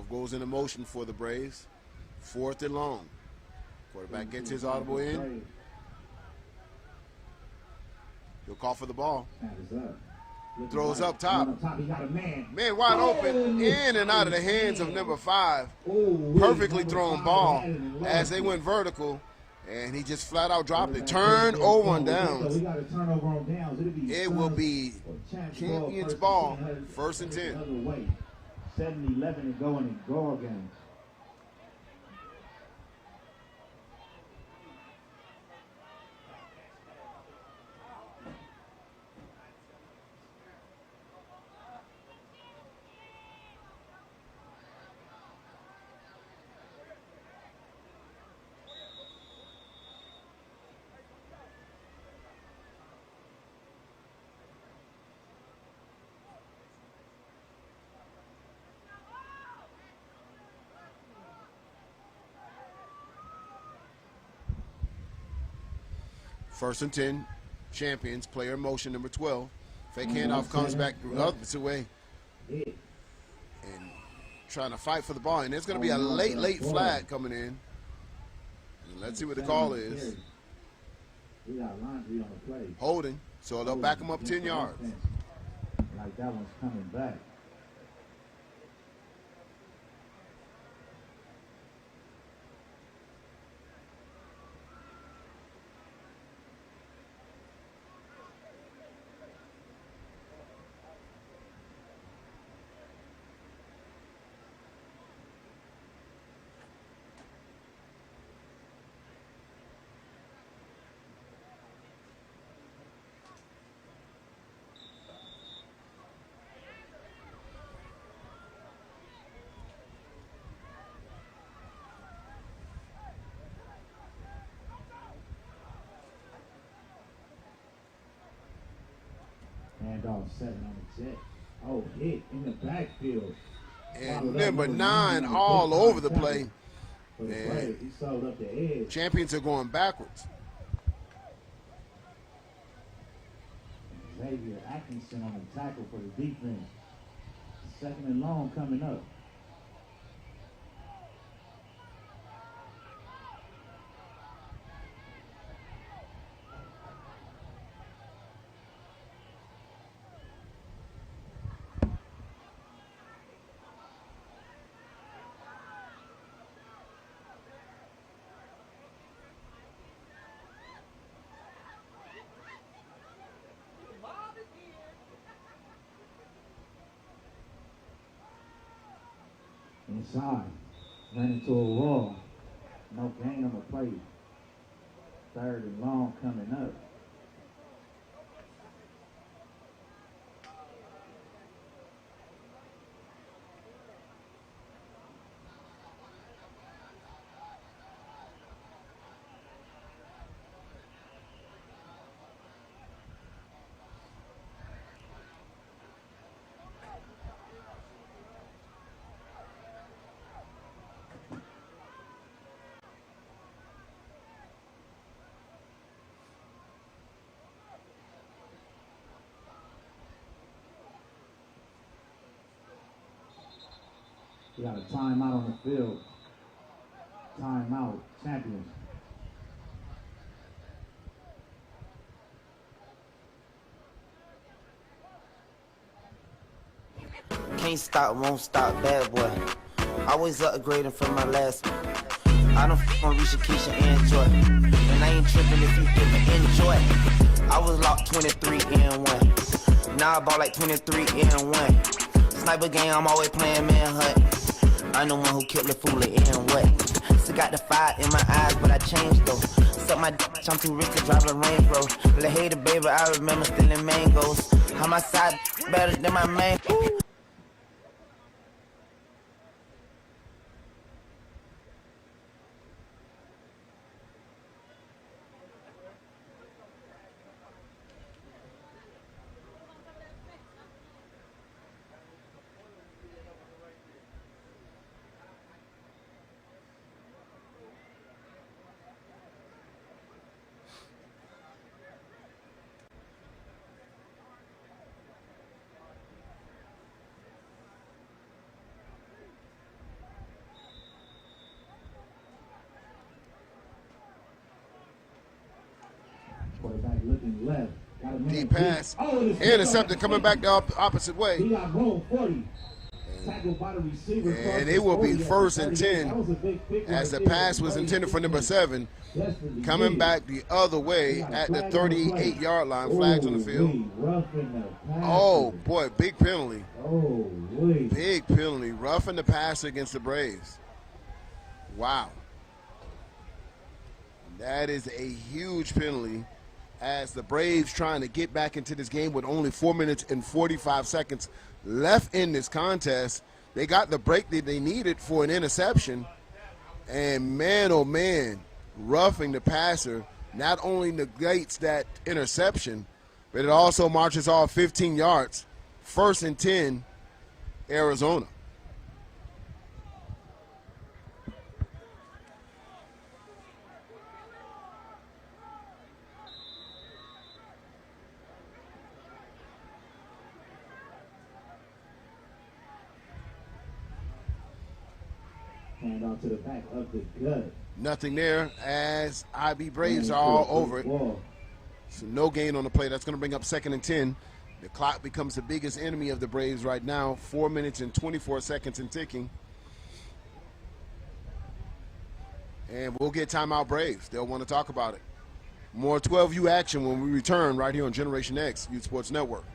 Goes into motion for the Braves. 4th and long. Quarterback gets his audible in. He'll call for the ball. Throws up top. Man wide open. In and out of the hands of number 5. Perfectly thrown ball as they went vertical. And he just flat out dropped it. Turn over on downs. It will be champions ball. 1st and 10. 7-11 and going in goal game. First and 10, Champions, player in motion, number 12. Fake handoff comes back the other way and trying to fight for the ball. And there's going to be a late flag coming in. And let's see what the call is. Holding, so they'll back him up 10 yards. Like that one's coming back. Handoff 7 on the jet. Oh, hit in the backfield. And number 9 all over the play. And he sold up the edge. Champions are going backwards. Xavier Atkinson on the tackle for the defense. Second and long coming up. Inside, ran into a wall. No gain on the play. Third and long coming up. We got a timeout on the field. Timeout, Champions. Can't stop, won't stop, bad boy. Always upgrading from my last one. I don't f on Risha, Keisha, and Joy. And I ain't tripping if you didn't enjoy. I was locked 23 and 1. Now I bought like 23 and 1. Sniper game, I'm always playing manhunt. I'm the one who killed the fool and what? Still got the fire in my eyes, but I changed though. Suck my dick, I'm too rich to drive a Range Rover. Little hater, baby, I remember stealing mangoes. How my side better than my main. Quarterback looking left. Got a man Deep pass. it's Intercepted coming back the opposite He way. got home 40. Tackled by the receiver. And it will be first and 10 as the pass was intended for number 7. Coming back the other way at the 38-yard line. Flags on the field. Oh, boy, big penalty. Oh, wait. Big penalty. Roughing the passer against the Braves. Wow. That is a huge penalty as the Braves trying to get back into this game with only 4 minutes and 45 seconds left in this contest. They got the break that they needed for an interception. And man, oh man, roughing the passer not only negates that interception, but it also marches off 15 yards. First and 10, Arizona. And off to the back of the gut. Nothing there as IB Braves are all over it. So no gain on the play. That's going to bring up 2nd and 10. The clock becomes the biggest enemy of the Braves right now. 4 minutes and 24 seconds and ticking. And we'll get timeout Braves. They'll want to talk about it. More 12U action when we return right here on Generation X, Youth Sports Network.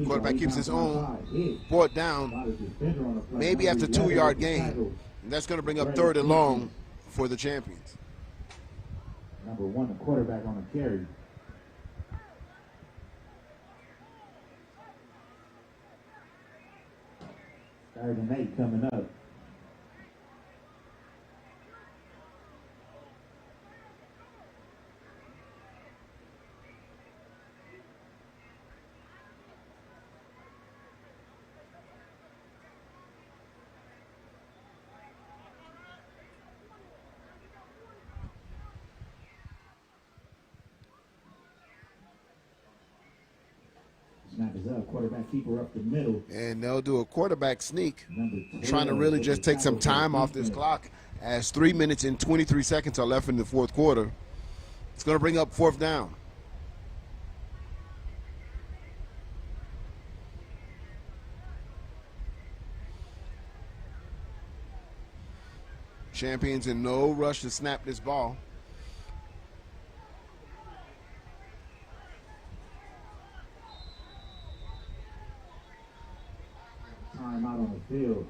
Quarterback keeps his own, brought down, maybe after 2-yard gain. And that's going to bring up 3rd and long for the champions. Number 1, the quarterback on the carry. Third and 8 coming up. Snap is up, quarterback keeper up the middle. And they'll do a quarterback sneak, trying to really just take some time off this clock as 3 minutes and 23 seconds are left in the 4th quarter. It's going to bring up 4th down. Champions in no rush to snap this ball. Timeout on the field.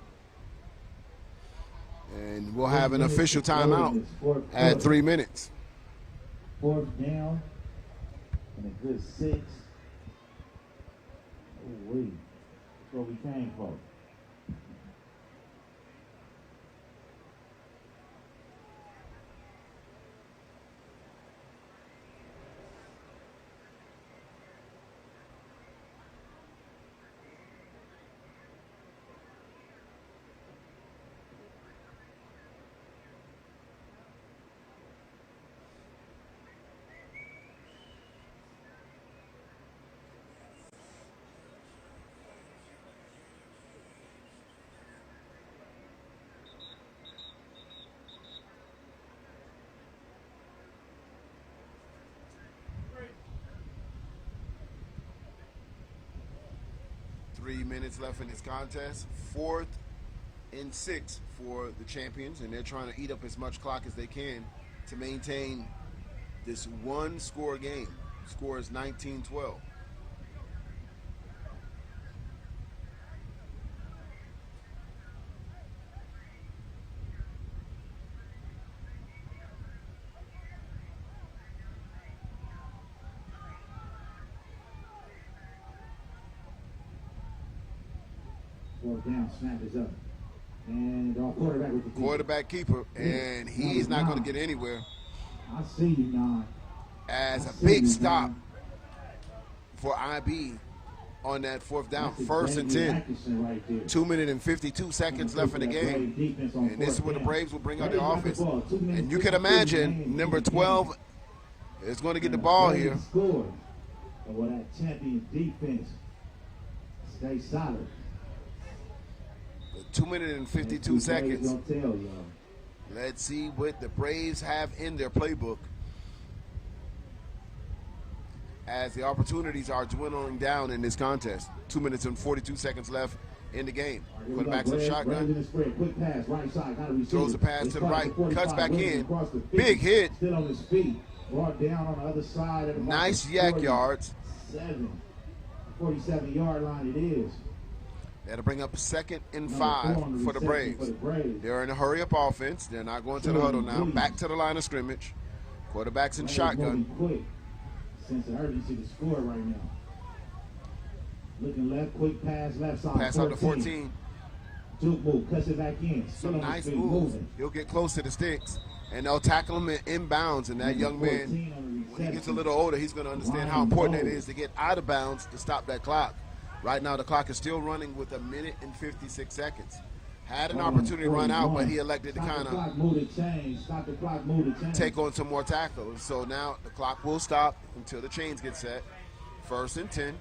And we'll have an official timeout at 3 minutes. 4th down and a good 6. Oh, wait. That's what we came for. Three minutes left in this contest. 4th and 6 for the champions, and they're trying to eat up as much clock as they can to maintain this one-score game. Score is 19-12. Down, snap is up. And quarterback with the quarterback keeper, and he's not going to get anywhere. I see you, Don. As a big stop for IB on that 4th down. 1st and 10. Right 2 minutes and 52 seconds left in the game. And this is where the Braves will bring out their offense. And you can imagine number 12 is going to get the ball here. Well, that champion defense stay solid. 2 minutes and 52 seconds. Let's see what the Braves have in their playbook as the opportunities are dwindling down in this contest. 2 minutes and 42 seconds left in the game. Quarterback's in shotgun. Throws a pass to the right, cuts back in. Big hit. Still on his feet. Brought down on the other side of the Nice yak yards. 47-yard line it is. That'll bring up 2nd and 5 for the Braves. They're in a hurry-up offense. They're not going to the huddle now. Back to the line of scrimmage. Quarterback's in shotgun. Quick. Sense of urgency to score right now. Looking left, quick pass, left side. Pass out to 14. Juke move, cuts it back in. Some nice moves. He'll get close to the sticks, and they'll tackle him in inbounds. And that young man, when he gets a little older, he's going to understand how important it is to get out of bounds to stop that clock. Right now, the clock is still running with 1 minute and 56 seconds. Had an opportunity to run out, but he elected to kind of take on some more tackles. So now the clock will stop until the chains get set. 1st and 10.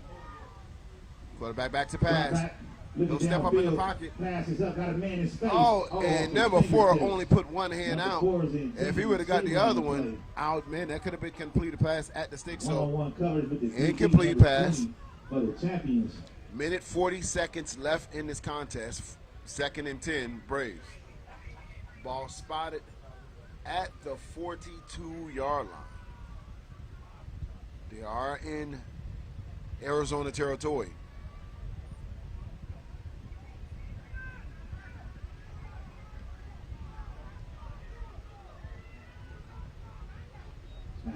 Quarterback back to pass. He'll step up in the pocket. Oh, and number 4 only put one hand out. If he would have got the other one out, man, that could have been completed pass at the stick. So incomplete pass. Minute 40 seconds left in this contest. 2nd and 10, Braves. Ball spotted at the 42-yard line. They are in Arizona territory.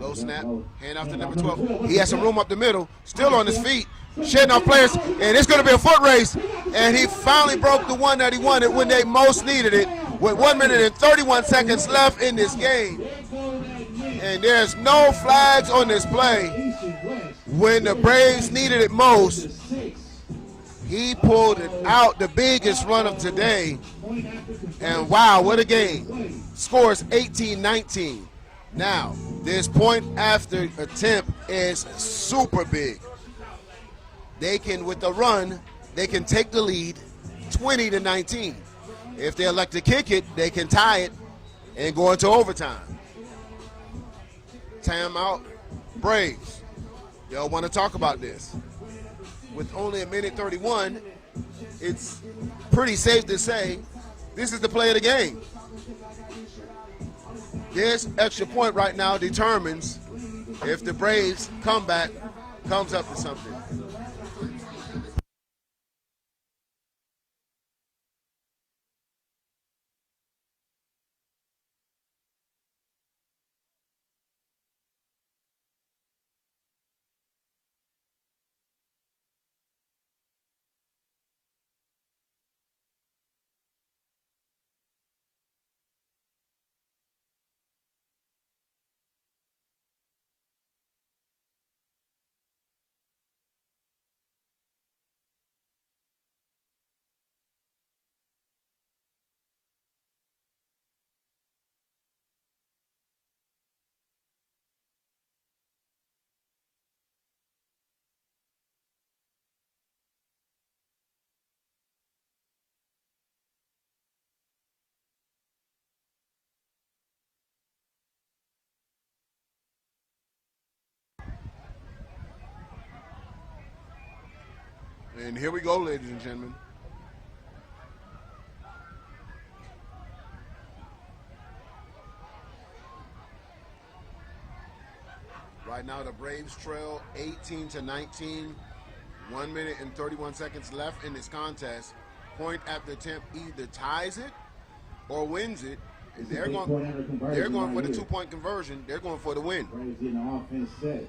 Low snap, hand off to number 12. He has some room up the middle, still on his feet, shedding off players, and it's going to be a foot race. And he finally broke the one that he wanted when they most needed it, with 1 minute and 31 seconds left in this game. And there's no flags on this play. When the Braves needed it most, he pulled it out, the biggest run of today. And wow, what a game. Scores 18-19. Now, this point after attempt is super big. They can, with the run, they can take the lead 20-19. If they elect to kick it, they can tie it and go into overtime. Timeout, Braves. They'll want to talk about this. With only 1 minute 31, it's pretty safe to say this is the play of the game. This extra point right now determines if the Braves comeback comes up to something. And here we go, ladies and gentlemen. Right now, the Braves trail 18-19. 1 minute and 31 seconds left in this contest. Point after attempt either ties it or wins it. And they're going for the 2-point conversion. They're going for the win. Braves getting the offense set.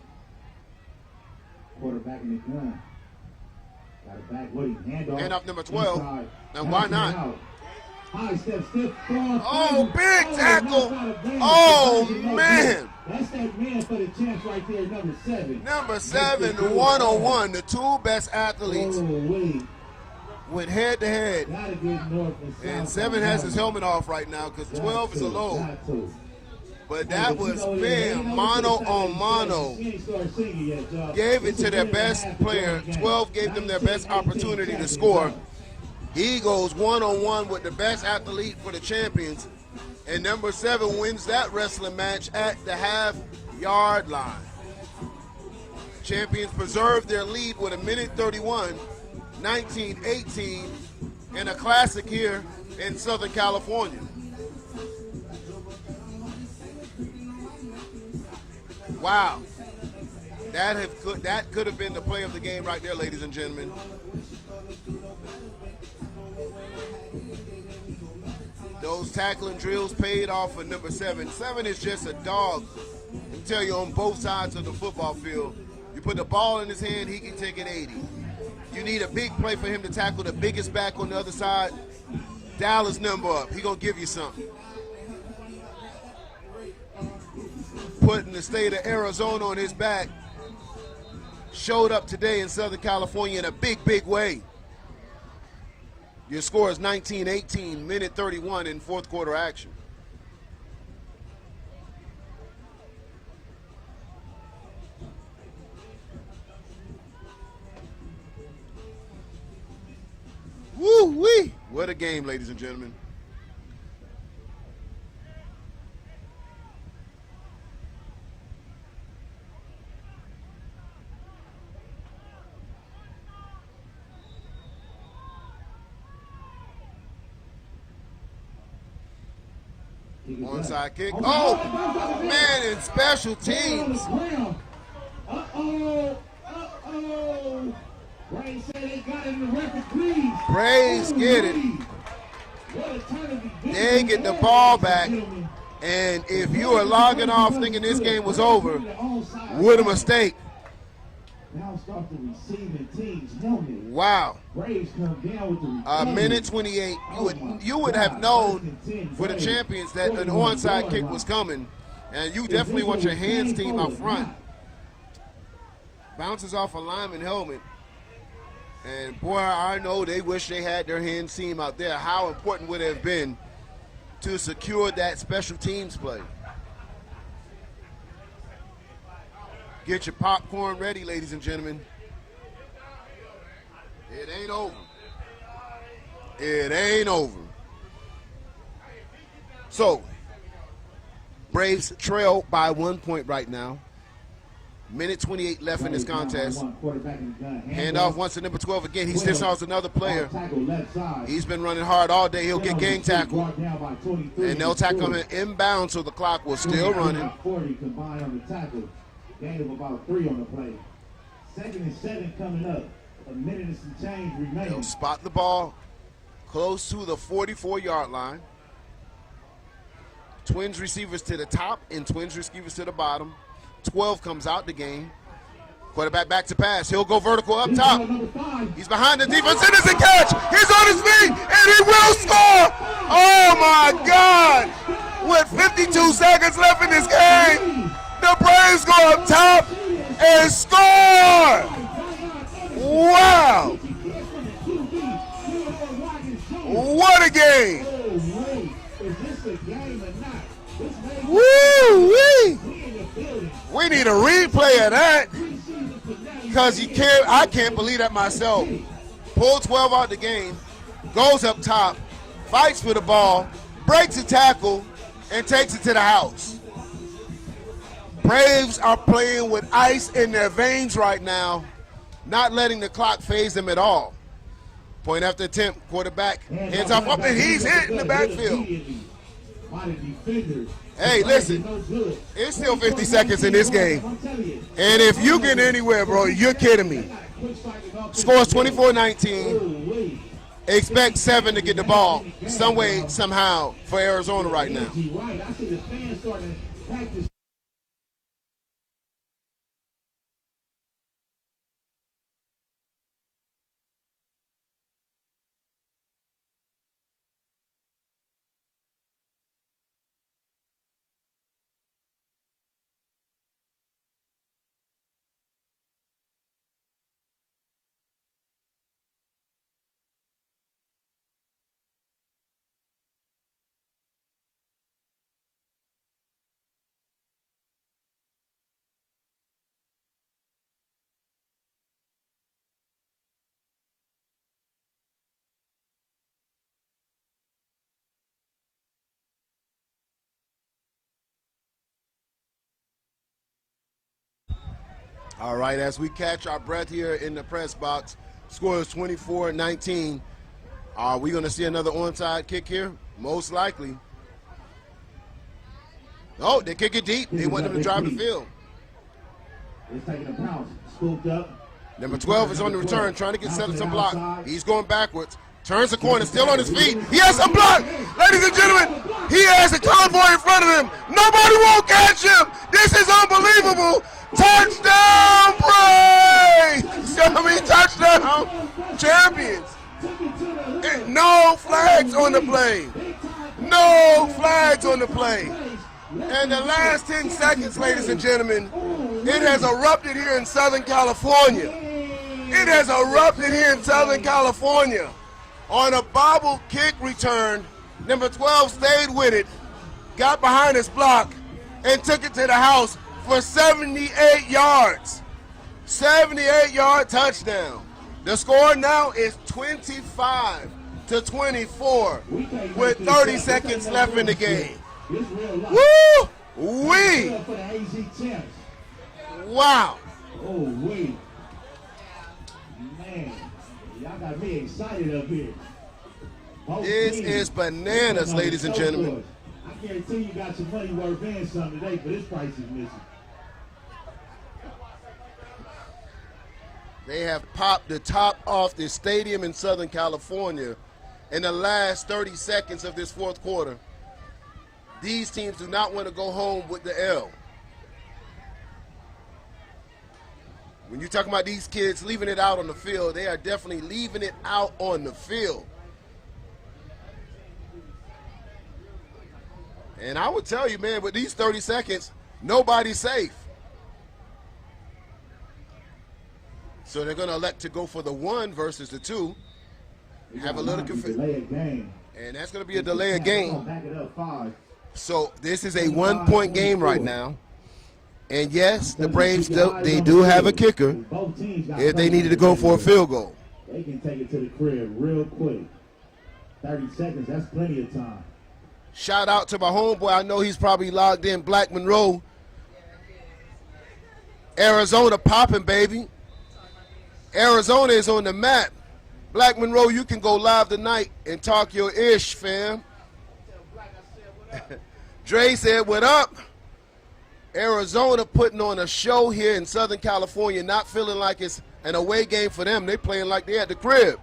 Quarterback in the gun. Got it back. Woody, hand off number 12. Inside. And why not? High step, stiff, oh, big tackle. Oh, man. That's that man for the chance right there, number 7. Number 7, 101. The two best athletes went head to head. And 7 has his helmet off right now because 12 is a low. But that was bam, mano on mano. Gave it to their best player. 12 gave them their best opportunity to score. He goes one-on-one with the best athlete for the champions And number 7 wins that wrestling match at the half-yard line. Champions preserved their lead with 1:31, 19-18, in a classic here in Southern California. Wow. That could have been the play of the game right there, ladies and gentlemen. Those tackling drills paid off for number 7. 7 is just a dog. I can tell you on both sides of the football field. You put the ball in his hand, he can take it 80. You need a big play for him to tackle the biggest back on the other side. Dial his number up. He gonna give you something. Putting the state of Arizona on his back. Showed up today in Southern California in a big, big way. Your score is 19-18, minute 31 in fourth quarter action. Woo-wee! What a game, ladies and gentlemen. Onside kick. Oh, man, in special teams. Braves get it. They get the ball back. And if you are logging off thinking this game was over, what a mistake. Now start the receiving team's helmet. Wow. Braves come down with the A minute 28. You would have known for the champions that an onside kick was coming, and you definitely want your hands team out front. Bounces off a lineman helmet, and boy, I know they wish they had their hands team out there. How important would it have been to secure that special teams play? Get your popcorn ready, ladies and gentlemen. It ain't over. It ain't over. So, Braves trail by 1 point right now. Minute 28 left in this contest. Handoff once to number 12 again. He disallows another player. He's been running hard all day. He'll get gang tackle. And they'll tackle him inbound, so the clock will still running. Gain of about 3 on the play. 2nd and 7 coming up. A minute and some change remaining. They'll spot the ball close to the 44-yard line. Twins receivers to the top and Twins receivers to the bottom. 12 comes out the game. Quarterback back to pass. He'll go vertical up top. He's behind the defense. It is a catch. He's on his feet, and he will score. Oh, my God. With 52 seconds left in this game, the Braves go up top and score! Wow! What a game! Woo-wee! We need a replay of that because I can't believe that myself. Pull 12 out the game, goes up top, fights for the ball, breaks a tackle, and takes it to the house. Braves are playing with ice in their veins right now, not letting the clock phase them at all. Point after attempt, quarterback hands off up, and he's hit in the backfield. Hey, listen, it's still 50 seconds in this game. And if you get anywhere, bro, you're kidding me. Scores 24-19. Expect 7 to get the ball some way, somehow for Arizona right now. All right, as we catch our breath here in the press box, score is 24-19. Are we going to see another onside kick here? Most likely. Oh, they kick it deep. They want them to drive the field. It's taking a pounce. Scooped up. Number 12 is on the return, trying to get set up some block. He's going backwards. Turns the corner, still on his feet. He has a block. Ladies and gentlemen, he has a convoy in front of him. Nobody won't catch him. This is unbelievable. Touchdown, Braves! Touchdown, champions. No flags on the play. No flags on the play. And the last 10 seconds, ladies and gentlemen, it has erupted here in Southern California. It has erupted here in Southern California. On a bobble kick return, number 12 stayed with it, got behind his block, and took it to the house for 78 yards. 78-yard touchdown. The score now is 25-24 with 30 seconds left in the game. Woo! Wee! Wow! Oh, wait. Man, y'all got me excited up here. This is bananas, ladies and gentlemen. I guarantee you got some money worth in something today, but this price is missing. They have popped the top off the stadium in Southern California in the last 30 seconds of this fourth quarter. These teams do not want to go home with the L. When you're talking about these kids leaving it out on the field, they are definitely leaving it out on the field. And I would tell you, man, with these 30 seconds, nobody's safe. So they're going to elect to go for the 1 versus the 2. Have a little confusion. And that's going to be a delay of game. So this is a 1-point game right now. And yes, the Braves, they do have a kicker if they needed to go for a field goal. They can take it to the crib real quick. 30 seconds, that's plenty of time. Shout out to my homeboy. I know he's probably logged in, Black Monroe. Arizona popping, baby. Arizona is on the map. Black Monroe, you can go live tonight and talk your ish, fam. Dre said, what up? Arizona putting on a show here in Southern California, not feeling like it's an away game for them. They playing like they at the crib.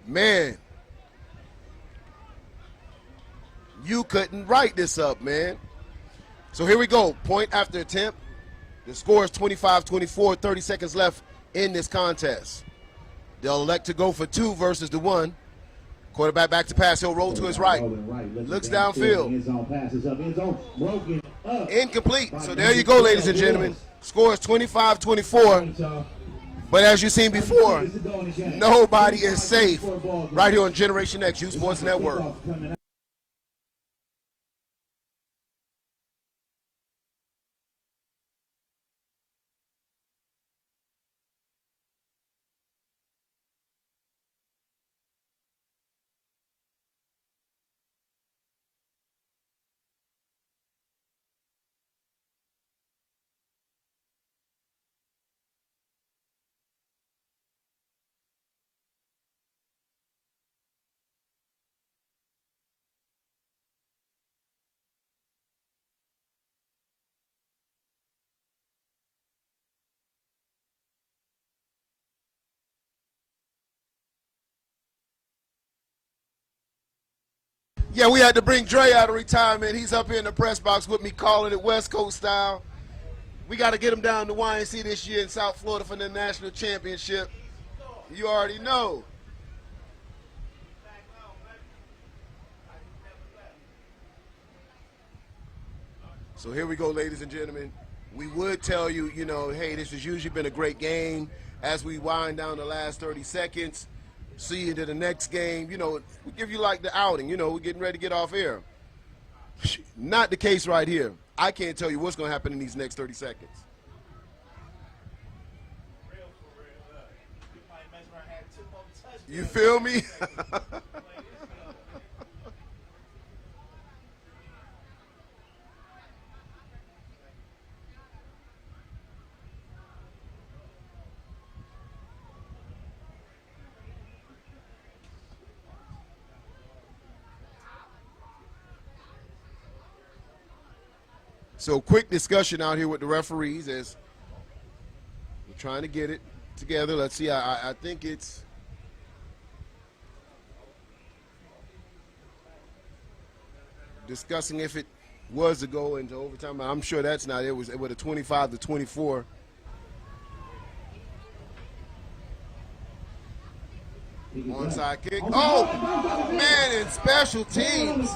Man, you couldn't write this up, man. So here we go, point after attempt. The score is 25-24, 30 seconds left in this contest. They'll elect to go for 2 versus the 1. Quarterback back to pass. He'll roll to his right. Looks downfield. Incomplete. So there you go, ladies and gentlemen. Score is 25-24. But as you've seen before, nobody is safe right here on Generation X, U Sports Network. Yeah, we had to bring Dre out of retirement. He's up here in the press box with me, calling it West Coast style. We got to get him down to YNC this year in South Florida for the national championship. You already know. So here we go, ladies and gentlemen. We would tell you, you know, hey, this has usually been a great game. As we wind down the last 30 seconds, see you to the next game. You know, we give you like the outing. You know, we're getting ready to get off air. Not the case right here. I can't tell you what's going to happen in these next 30 seconds. You feel me? So quick discussion out here with the referees as we're trying to get it together. Let's see. I think it's discussing if it was to go into overtime. I'm sure that's not. It was with a 25-24. Onside kick. Oh, man, in special teams.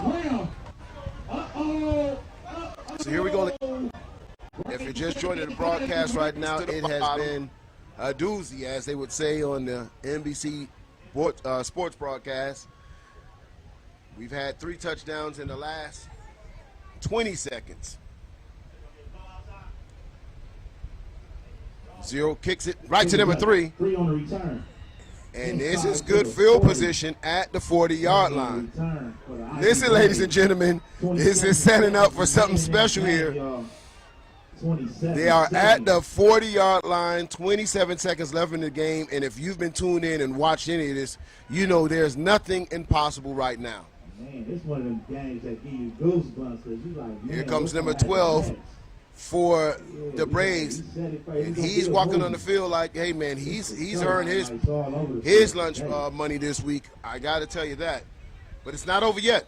So here we go. If you're just joining the broadcast right now, it has been a doozy, as they would say on the NBC sports broadcast. We've had 3 touchdowns in the last 20 seconds. 0 kicks it right to number 3. 3 on the return. And this is good field position at the 40-yard line. Listen, ladies and gentlemen, this is setting up for something special here. They are at the 40-yard line, 27 seconds left in the game, and if you've been tuned in and watched any of this, you know there's nothing impossible right now. Man, it's one of them games that give you goosebumps because you like, man, Here comes number 12 for the Braves, and he's walking on the field like, hey, man, he's earned his lunch money this week. I got to tell you that. But it's not over yet.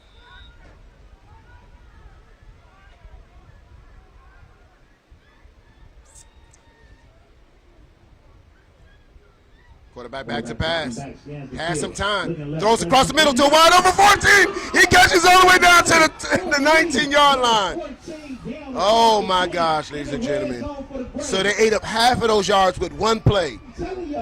Quarterback back to pass. Has some time. Throws across the middle to a wide open 14. He catches all the way down to the 19-yard line. Oh, my gosh, ladies and gentlemen. So they ate up half of those yards with one play.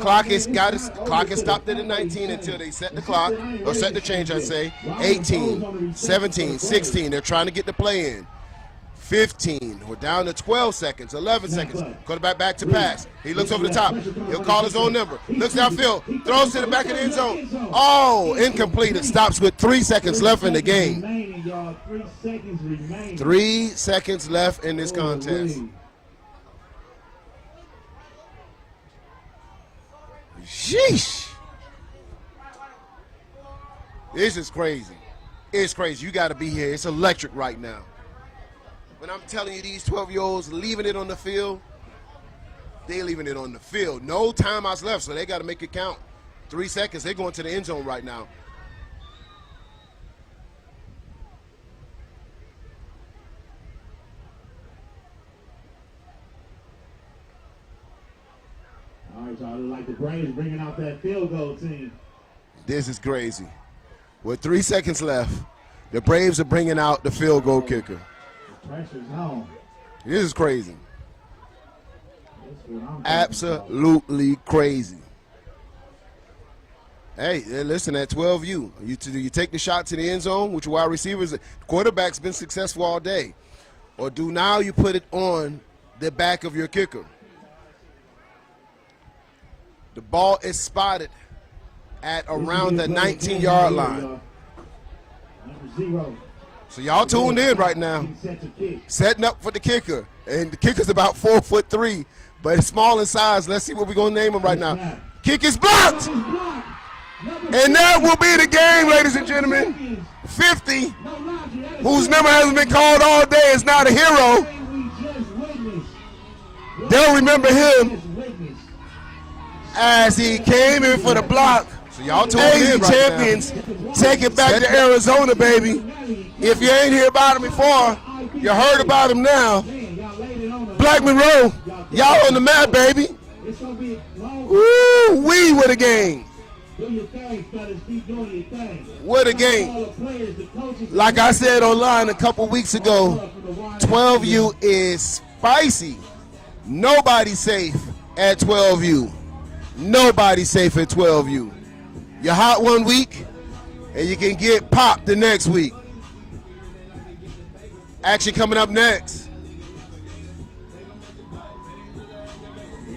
Clock is stopped at the 19 until they set the clock, or set the change, I say. 18, 17, 16. They're trying to get the play in. 15. We're down to 12 seconds, 11 seconds. Quarterback back to pass. He looks over the top. He'll call his own number. Looks downfield. Throws to the back of the end zone. Oh, incomplete. It stops with 3 seconds left in the game. 3 seconds left in this contest. Sheesh. This is crazy. It's crazy. You got to be here. It's electric right now. When I'm telling you, these 12-year-olds leaving it on the field, they're leaving it on the field. No timeouts left, so they got to make it count. 3 seconds. They're going to the end zone right now. All right, y'all. Like the Braves bringing out that field goal team. This is crazy. With 3 seconds left, the Braves are bringing out the field goal kicker. Pressure's on. This is crazy. Absolutely crazy. Hey, listen, at 12U, you take the shot to the end zone with your wide receivers. The quarterback's been successful all day. Or do now you put it on the back of your kicker. The ball is spotted at around the 19-yard line. Number 0. So y'all tuned in right now, setting up for the kicker. And the kicker's about 4'3", but it's small in size. Let's see what we're going to name him right now. Kick is blocked. And that will be the game, ladies and gentlemen. 50, whose number hasn't been called all day, is not a hero. They'll remember him as he came in for the block. So y'all tuned in right champions, now. Take it back to Arizona, baby. If you ain't heard about him before, you heard about him now. Black Monroe, y'all on the map, baby. Woo, we with a game. What a game. Like I said online a couple weeks ago, 12U is spicy. Nobody's safe at 12U. Nobody's safe at 12U. You're hot one week, and you can get popped the next week. Action coming up next.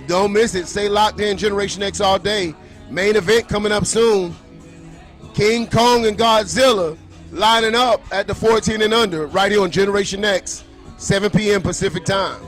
Don't miss it. Stay locked in. Generation X all day. Main event coming up soon. King Kong and Godzilla lining up at the 14 and under right here on Generation X, 7 p.m. Pacific time.